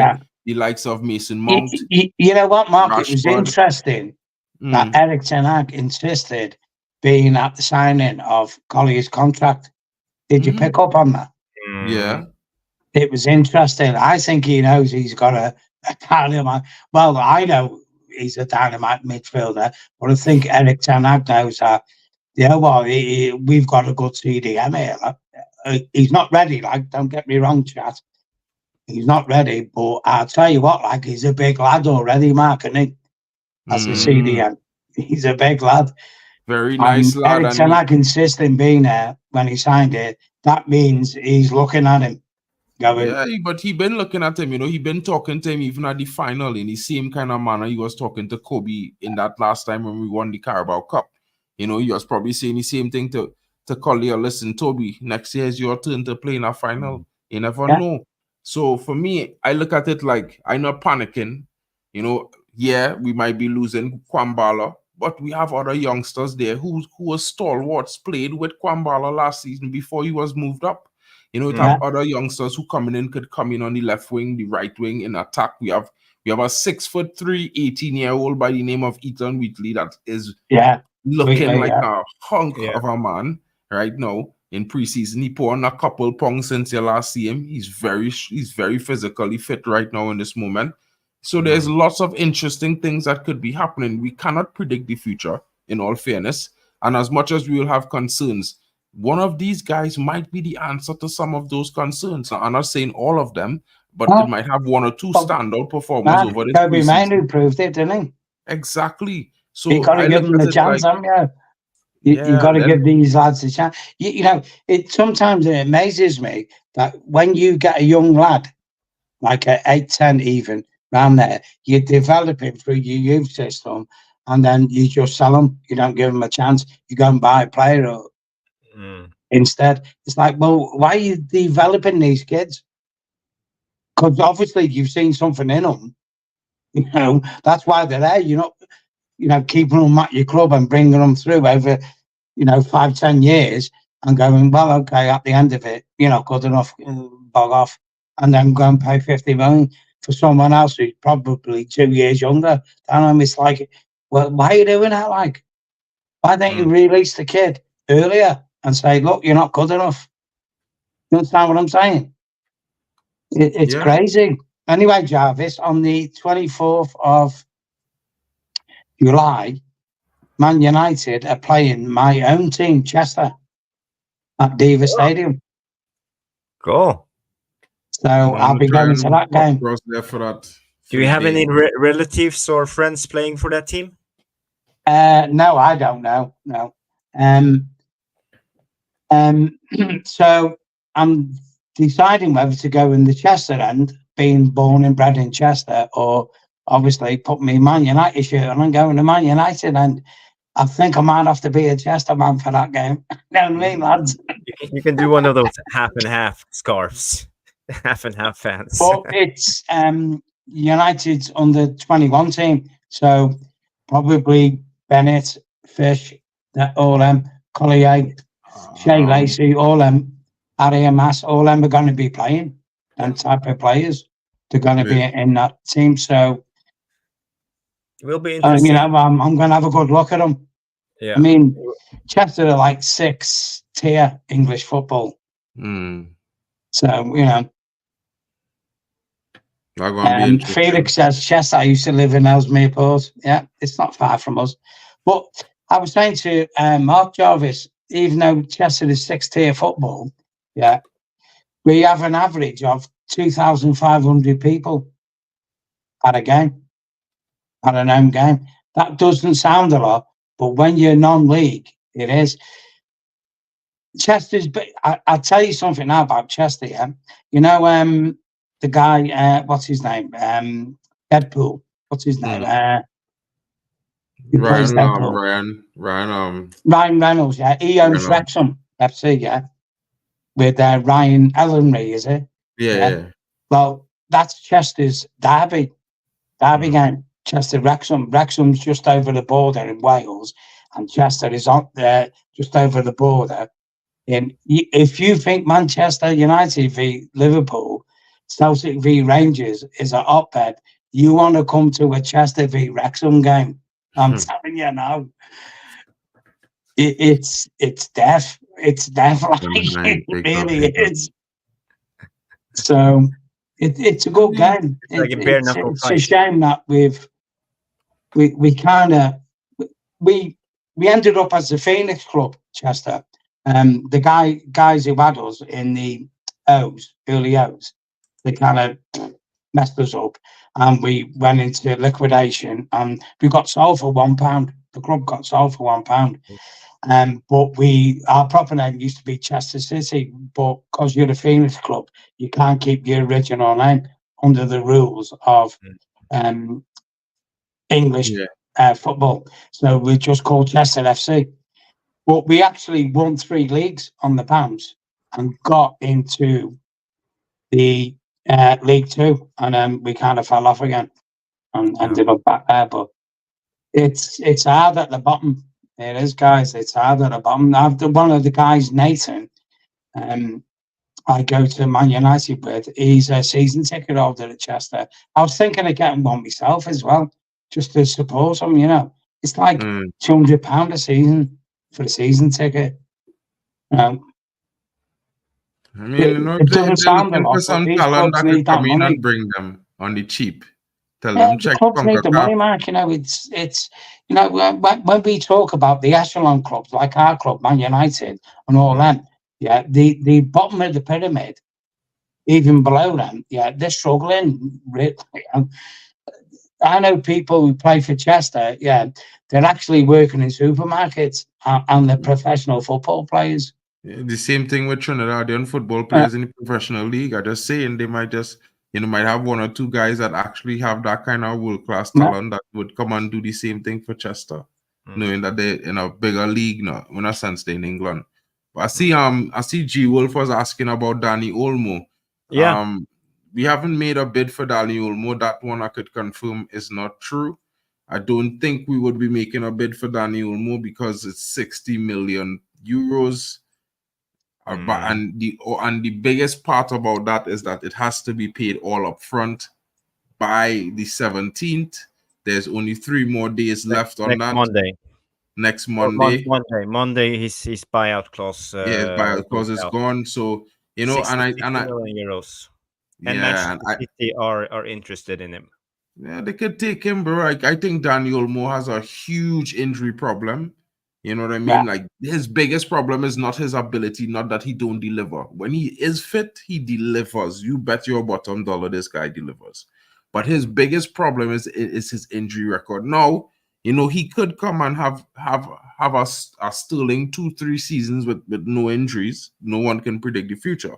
the likes of Mason Mount. You know what, Mark? Rashford. It was interesting that Erik ten Hag insisted being at the signing of Collier's contract. Did you pick up on that? Yeah. It was interesting. I think he knows he's got a dynamite. Well, I know he's a dynamite midfielder, but I think Erik ten Hag knows that. Yeah, well, we've got a good CDM here. He's not ready. Like, don't get me wrong, chat. He's not ready, but I'll tell you what, like, he's a big lad already, Mark, isn't he? As a CDM, he's a big lad. Very nice lad. Erik ten Hag insisting being there when he signed it. That means he's looking at him. Yeah, but he been looking at him, you know, he been talking to him even at the final in the same kind of manner he was talking to Kobe in that last time when we won the Carabao Cup. You know, he was probably saying the same thing to Collier. Listen, Toby, next year is your turn to play in a final. You never know. So for me, I look at it like, I'm not panicking. You know, yeah, we might be losing Kwambala, but we have other youngsters there who were stalwarts, played with Kwambala last season before he was moved up. You know, we have other youngsters who could come in on the left wing, the right wing in attack. We have a 6'3", 18-year-old by the name of Ethan Wheatley that is looking like a hunk of a man right now in preseason. He put on a couple pounds since you last see him. He's very physically fit right now in this moment. So there's lots of interesting things that could be happening. We cannot predict the future, in all fairness. And as much as we will have concerns, one of these guys might be the answer to some of those concerns. Now, I'm not saying all of them, but they might have one or two standout performers over this Kobe Mainu proved it, didn't he? Exactly. So you got to give them the chance, haven't you? You got to give these lads a chance. You know, sometimes it amazes me that when you get a young lad, like at 8, 10 even, around there, you develop him through your youth system, and then you just sell him. You don't give him a chance. You go and buy a player instead. It's like, well, why are you developing these kids? Because obviously you've seen something in them. You know, that's why they're there. You're not, you know, keeping them at your club and bringing them through over, you know, 5, 10 years and going, well, okay, at the end of it, you know, good enough, bog off, and then go and pay 50 million for someone else who's probably 2 years younger. And it's like, well, why are you doing that? Like, why don't you release the kid earlier and say, look, you're not good enough? You understand what I'm saying? It's crazy. Anyway, Jarvis, on the 24th of July, Man United are playing my own team, Chester, at Diva Stadium. Cool. So I'll be going to that game. There for that. Do you have any relatives or friends playing for that team? No, I don't know. No. So I'm deciding whether to go in the Chester end, being born and bred in Chester, or obviously put me Man United shirt on and going to Man United. And I think I might have to be a Chester man for that game. You know what I mean, lads? You can do one of those half and half scarves, half and half fans. But it's United's under 21 team, so probably Bennett, Fish, all them, Collier, Shea Lacey, all them, Ariel Mass, all them are going to be playing. Them type of players, they're going to be in that team. So it will be interesting. You know, I'm going to have a good look at them. Yeah, I mean, Chester are like 6-tier English football. So you know. Felix says, Chester, I used to live in Ellesmere Port. Yeah, it's not far from us. But I was saying to Mark Jarvis, even though Chester is 6-tier football, yeah, we have an average of 2,500 people at a game, at an home game. That doesn't sound a lot, but when you're non-league, it is. Chester's, I'll tell you something now about Chester, yeah? You know, the guy, what's his name? Deadpool. What's his name? Ryan Reynolds, yeah. He owns Wrexham FC, yeah. With Ryan Ellery, is it? Yeah. Well, that's Chester's derby game. Chester Wrexham. Wrexham's just over the border in Wales, and Chester is on there just over the border. And if you think Manchester United v Liverpool, Celtic v Rangers is a hotbed, you want to come to a Chester v Wrexham game. I'm telling you now. It's death. It's death. Like, it really is. So it's a good game. It's a shame that we ended up as the Phoenix Club, Chester. The guys who had us in the early O's, they kind of messed us up, and we went into liquidation, and we got sold for £1. The club got sold for £1. But our proper name used to be Chester City, but because you're the Phoenix Club, you can't keep your original name under the rules of English football. So we just called Chester FC. But we actually won 3 leagues on the bounce and got into the League 2, and then we kind of fell off again and ended up back there. But it's hard at the bottom. It is, guys. It's hard at the bottom. One of the guys, Nathan, I go to Man United with, he's a season ticket holder at Chester. I was thinking of getting one myself as well, just to support him, you know. It's like £200 a season for a season ticket. I mean, it doesn't sound a lot, for some talent that could come in and bring them on the cheap. Tell them check clubs need the money, Mark. You know, it's you know, when we talk about the echelon clubs like our club, Man United, and all them, yeah, the bottom of the pyramid, even below them, yeah, they're struggling. Really. I know people who play for Chester, yeah, they're actually working in supermarkets and they're professional football players. Yeah, the same thing with Trinidadian football players in the professional league. I just saying they might just, might have 1 or 2 guys that actually have that kind of world-class talent that would come and do the same thing for Chester, knowing that they're in a bigger league now, in a sense they're in England. But I see G Wolf was asking about Danny Olmo. Yeah. We haven't made a bid for Danny Olmo. That one I could confirm is not true. I don't think we would be making a bid for Danny Olmo because it's 60 million euros. And the biggest part about that is that it has to be paid all up front by the 17th. There's only 3 more days left on that. Next Monday. Monday, his buyout clause. His buyout clause is gone. So and €60 million. And Manchester City are interested in him. Yeah, they could take him, bro. I think Daniel Moore has a huge injury problem. You know what I mean? Yeah. Like his biggest problem is not his ability, not that he don't deliver. When he is fit, he delivers. You bet your bottom dollar this guy delivers. But his biggest problem is his injury record. Now, you know, he could come and have a sterling 2-3 seasons with no injuries. No one can predict the future.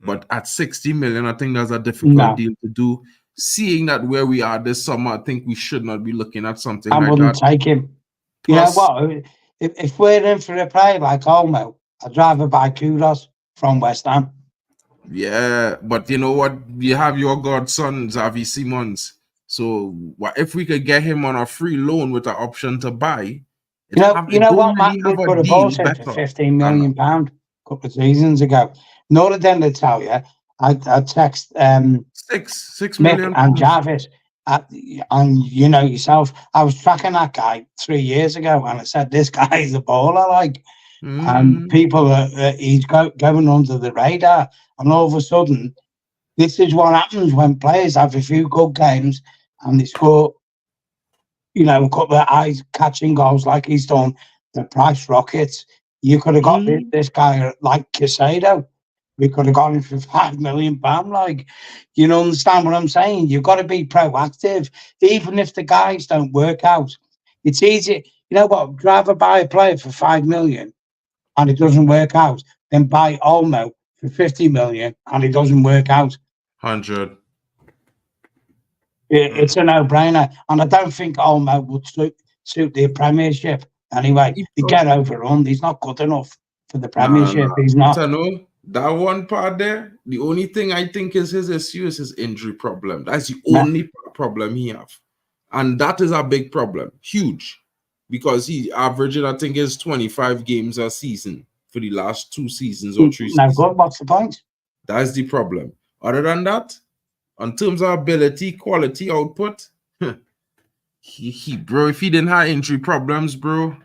But at 60 million, I think that's a difficult deal to do. Seeing that where we are this summer, I think we should not be looking at something I like wouldn't that. take him. Plus, You know what? If we're in for a player like Olmo, I'd rather buy Kudos from West Ham. yeah, but you know what? You have your godson, Xavi Simons. So what if we could get him on a free loan with the option to buy? You know what, Matt? We could have bought him for £15 million a couple of seasons ago. Nor did I tell you, I text six Mick million and Jarvis. And you know yourself, I was tracking that guy 3 years ago, and I said this guy is a baller, like, and people he's going under the radar, and all of a sudden, this is what happens when players have a few good games and they score, you know, a couple of eye-catching goals like he's done. The price rockets. You could have got this guy like Casado. We could have got him for £5 million. Like, you know, understand what I'm saying? You've got to be proactive, even if the guys don't work out. It's easy. You know what? I'd rather buy a player for £5 million and it doesn't work out than buy Olmo for £50 million and it doesn't work out. 100. It's a no-brainer, and I don't think Olmo would suit the Premiership anyway. He get overrun. He's not good enough for the Premiership. He's not. I know that one part there. The only thing I think is his issue is his injury problem. That's the only problem he have, and that is a big problem, huge, because he averaging, I think, is 25 games a season for the last 2 seasons or 3 seasons. No good. What's the point? That's the problem. Other than that, in terms of ability, quality, output, bro, if he didn't have injury problems, bro,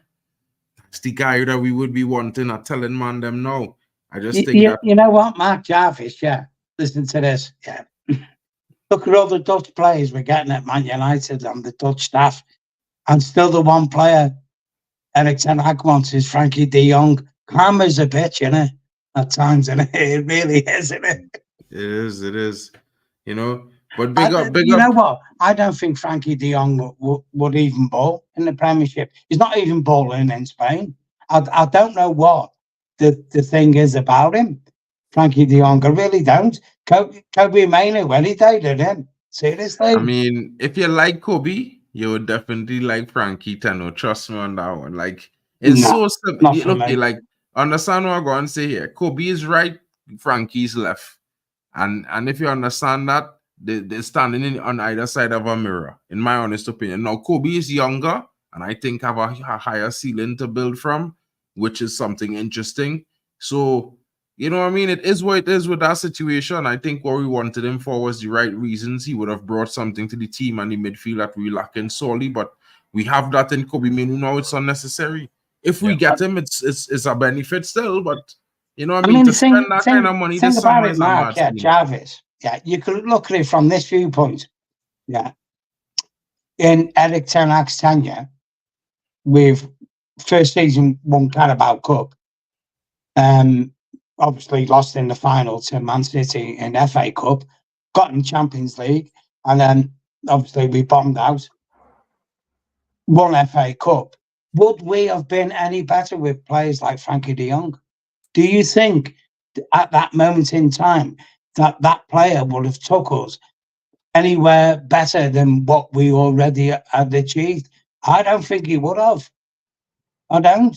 that's the guy that we would be wanting. I'm telling man them now. I just think that. You know what, Mark Jarvis, yeah. Listen to this, yeah. Look at all the Dutch players we're getting at Man United and the Dutch staff, and still the one player Erik ten Hag wants is Frankie de Jong. Karma's a bitch, innit? At times, innit? It really is, innit? It is. You know, but you know what? I don't think Frankie de Jong would even bowl in the Premiership. He's not even bowling in Spain. I don't know what the thing is about him, Frankie de Jong. I really don't. Kobe Mainoo, when he dated him, seriously. I mean, if you like Kobe, you would definitely like Frankie Tenno. Trust me on that one. Like, it's so simple. Look, like, understand what I'm going to say here. Kobe is right, Frankie's left. And if you understand that, they're standing on either side of a mirror, in my honest opinion. Now, Kobe is younger, and I think have a higher ceiling to build from, which is something interesting. So, you know what I mean? It is what it is with that situation. I think what we wanted him for was the right reasons. He would have brought something to the team and the midfield that we lacking sorely, but we have that in Kobe Mainoo now. It's unnecessary. If we get him, it's a benefit still, but you know what I mean? To spend that kind of money this summer is Mark, Jarvis. Yeah, you could look at it from this viewpoint. Yeah. In Erik ten Hag's tenure, with first season won Carabao Cup, obviously lost in the final to Man City in FA Cup, got in Champions League, and then obviously we bombed out, won FA Cup. Would we have been any better with players like Frankie de Jong? Do you think at that moment in time that player would have took us anywhere better than what we already had achieved? I don't think he would have. I don't.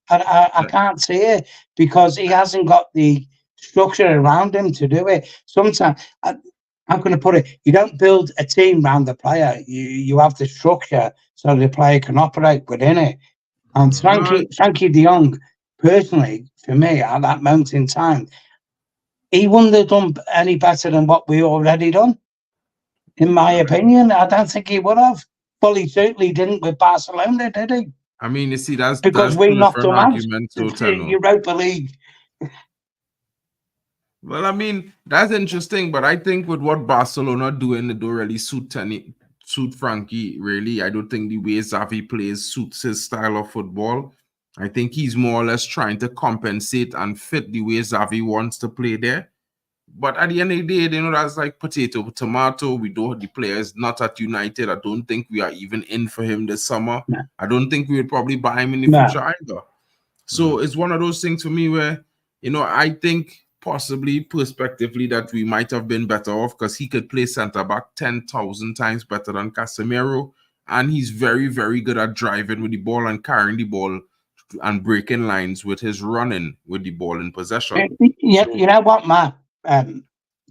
I can't see it because he hasn't got the structure around him to do it. Sometimes, I'm going to put it, you don't build a team around the player. You have the structure so the player can operate within it. And Frankie de Jong, personally, for me, at that moment in time, he wouldn't have done any better than what we already done. In my opinion, I don't think he would have. Well, he certainly didn't with Barcelona, did he? I mean, you see, that's because we knocked them out. Europa League. Well, I mean, that's interesting, but I think with what Barcelona doing, it don't really suit suit Frankie, really. I don't think the way Xavi plays suits his style of football. I think he's more or less trying to compensate and fit the way Xavi wants to play there. But at the end of the day, you know, that's like potato, tomato. We don't, the player is not at United. I don't think we are even in for him this summer. No. I don't think we would probably buy him in the No. future either. So it's one of those things for me where, you know, I think possibly prospectively that we might have been better off because he could play centre back 10,000 times better than Casemiro. And he's very, very good at driving with the ball and carrying the ball and breaking lines with his running with the ball in possession. Yeah, you know what, Matt?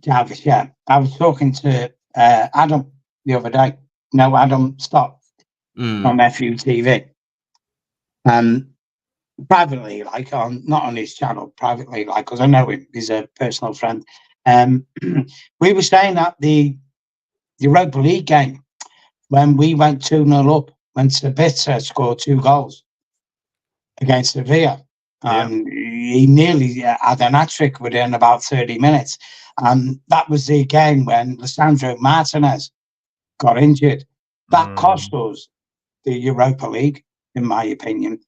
Jarvis, yeah. I was talking to Adam the other day. No, Adam Stott on FUTV. Privately, like not on his channel, privately, like, because I know him, he's a personal friend. We were saying at the Europa League game when we went 2-0 up, when Sabitzer scored 2 goals against Sevilla. He nearly had an hat-trick within about 30 minutes. And that was the game when Lisandro Martinez got injured. That cost us the Europa League, in my opinion.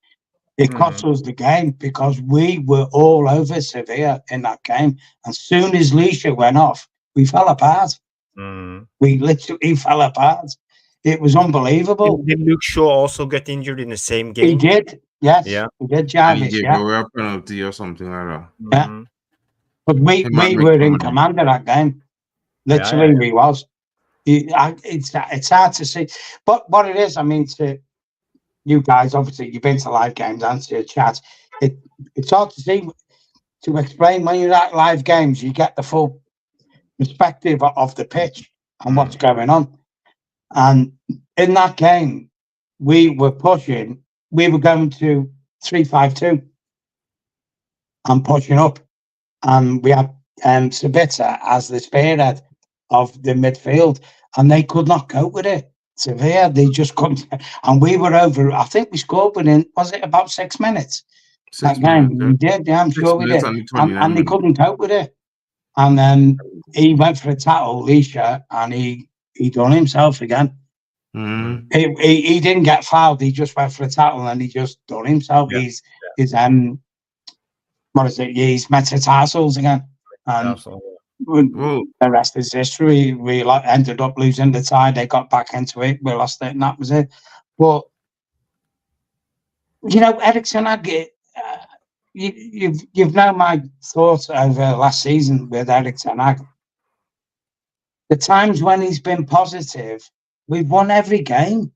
It cost us the game because we were all over Sevilla in that game. As soon as Leisha went off, we fell apart. We literally fell apart. It was unbelievable. Did Luke Shaw also get injured in the same game? He did, yes. Yeah. He did, Jarvis, He gave away a penalty or something like that. Yeah. But we were in command of that game. Literally, we was. It's hard to see. But what it is, I mean, to you guys, obviously, you've been to live games and to your chat. It's hard to see, to explain when you're at live games, you get the full perspective of the pitch and what's going on. And in that game, we were pushing, we were going to 3-5-2 and pushing up. And we had Sabitzer as the spearhead of the midfield, and they could not cope with it. Sevilla, they just couldn't. And we were over, I think we scored within, was it about 6 minutes? 6 that game. minutes, We did, yeah, I'm sure we did. And they couldn't cope with it. And then he went for a tackle, Leisha, and he done himself again. He didn't get fouled, he just went for a tackle and he just done himself. He's what is it? He's metatarsals again. And the rest is history. We ended up losing the tie. They got back into it. We lost it, and that was it. But you know, Eriksen, you've known my thoughts over last season with Eriksen. The times when he's been positive, we've won every game.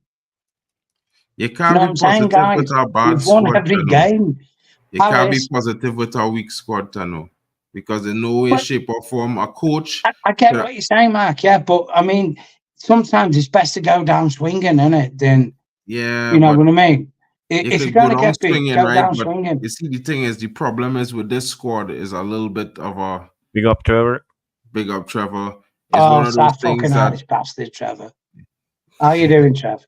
You can't be positive with our bad we've won squad. Every game. You can't be positive with our weak squad, Tano. Because in no way, shape, or form, a coach. I get what you're saying, Mark. Yeah, but I mean, sometimes it's best to go down swinging, isn't it? Then, you know what I mean. If you're going to get big, go down swinging. You see, the thing is, the problem is with this squad is a little bit of a big up, Trevor. Big up, Trevor. It's one of those things that Irish bastard, Trevor. How you doing, Trev?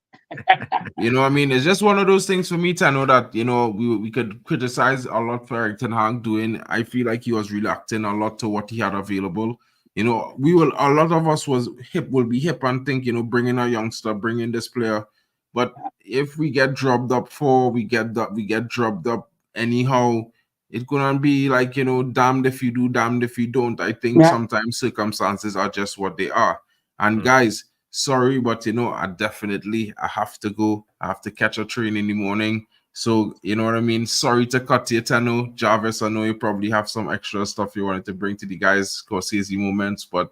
You know what I mean? It's just one of those things for me to know that, you know, we could criticize a lot for Erik ten Hag doing. I feel like he was reacting a lot to what he had available. You know, a lot of us will be hip and think, you know, bringing a youngster, bringing this player. But if we get dropped up we get dropped up anyhow, it's gonna be like, you know, damned if you do, damned if you don't. I think sometimes circumstances are just what they are. And guys, sorry, but you know, I have to go. I have to catch a train in the morning. So, you know what I mean? Sorry to cut you, Tano. Jarvis, I know you probably have some extra stuff you wanted to bring to the guys, Scorsese moments, but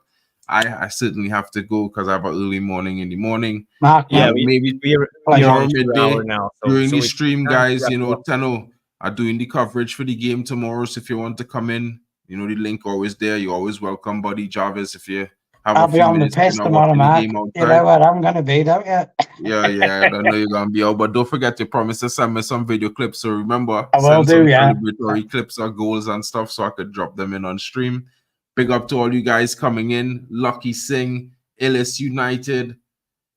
I certainly have to go because I have an early morning in the morning. Mark, maybe we're on midday now. During the stream, guys, you know, Tano are doing the coverage for the game tomorrow. So if you want to come in, you know, the link always there. You're always welcome, buddy. Jarvis, if you I'll be on the piss tomorrow, Mark. You know where I'm going to be, don't you? Yeah, I don't know you're going to be out, but don't forget to promise to send me some video clips. So remember, I will do, celebratory clips or goals and stuff so I could drop them in on stream. Big up to all you guys coming in. Lucky Singh, Illis United,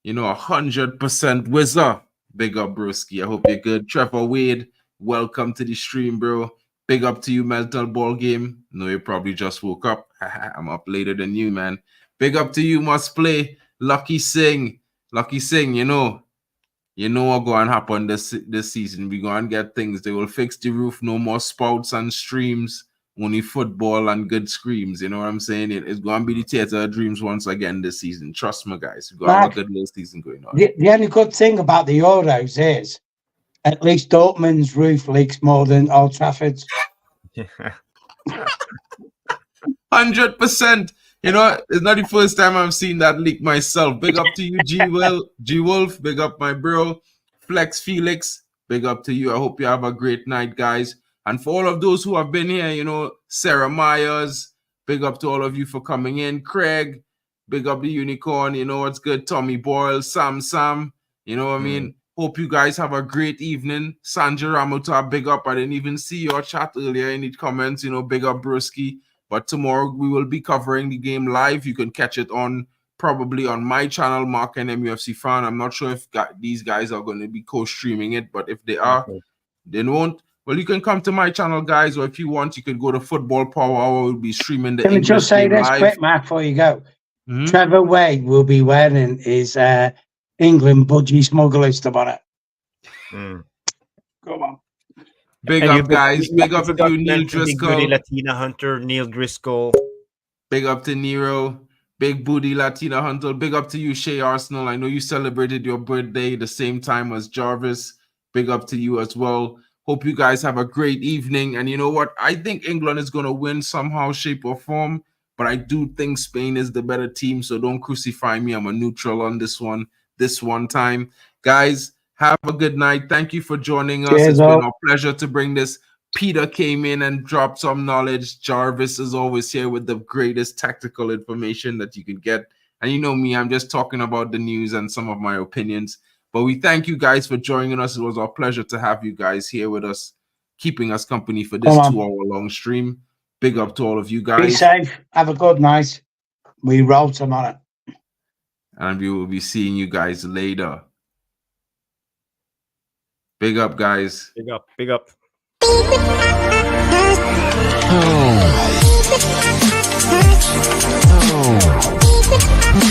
you know, 100% Wizard. Big up, broski. I hope you're good. Trevor Wade, welcome to the stream, bro. Big up to you, Mental Ball Game. No, you probably just woke up. I'm up later than you, man. Big up to you, Must Play. Lucky Singh. Lucky Singh, you know what going to happen this season. We going to get things. They will fix the roof. No more spouts and streams. Only football and good screams. You know what I'm saying? It's going to be the theater of dreams once again this season. Trust me, guys. We've got a good little season going on. The only good thing about the Euros is at least Dortmund's roof leaks more than Old Trafford's. 100%. You know, it's not the first time I've seen that leak myself. Big up to you, G Wolf. Big up my bro, Flex Felix. Big up to you. I hope you have a great night, guys. And for all of those who have been here, you know, Sarah Myers, big up to all of you for coming in. Craig, big up the Unicorn. You know what's good. Tommy Boyle, Sam, you know what I mean? Hope you guys have a great evening. Sandra Ramuta, big up. I didn't even see your chat earlier in the comments. You know, big up Brewski. But tomorrow we will be covering the game live. You can catch it probably on my channel, Mark and MUFC Fan. I'm not sure if these guys are going to be co-streaming it, but if they are, they won't. Well, you can come to my channel, guys, or if you want, you can go to Football Power Hour. We'll be streaming the Can we English just say game this live. quick, Matt, before you go? Trevor Way will be wearing his England budgie smugglers tomorrow. Come on. Big up, guys. Big up to you, Neil Driscoll. Big booty Latina hunter, Neil Driscoll. Big up to Nero. Big booty Latina hunter. Big up to you, Shea Arsenal. I know you celebrated your birthday the same time as Jarvis. Big up to you as well. Hope you guys have a great evening. And you know what? I think England is going to win somehow, shape, or form. But I do think Spain is the better team. So don't crucify me. I'm a neutral on this one time. Guys, have a good night. Thank you for joining us. It's been a pleasure to bring this. Peter came in and dropped some knowledge. Jarvis is always here with the greatest tactical information that you can get. And you know me, I'm just talking about the news and some of my opinions. But we thank you guys for joining us. It was our pleasure to have you guys here with us, keeping us company for this 2-hour-long stream. Big up to all of you guys. Be safe. Have a good night. We roll tomorrow. And we will be seeing you guys later. Big up, guys. Big up. Big up.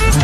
Oh.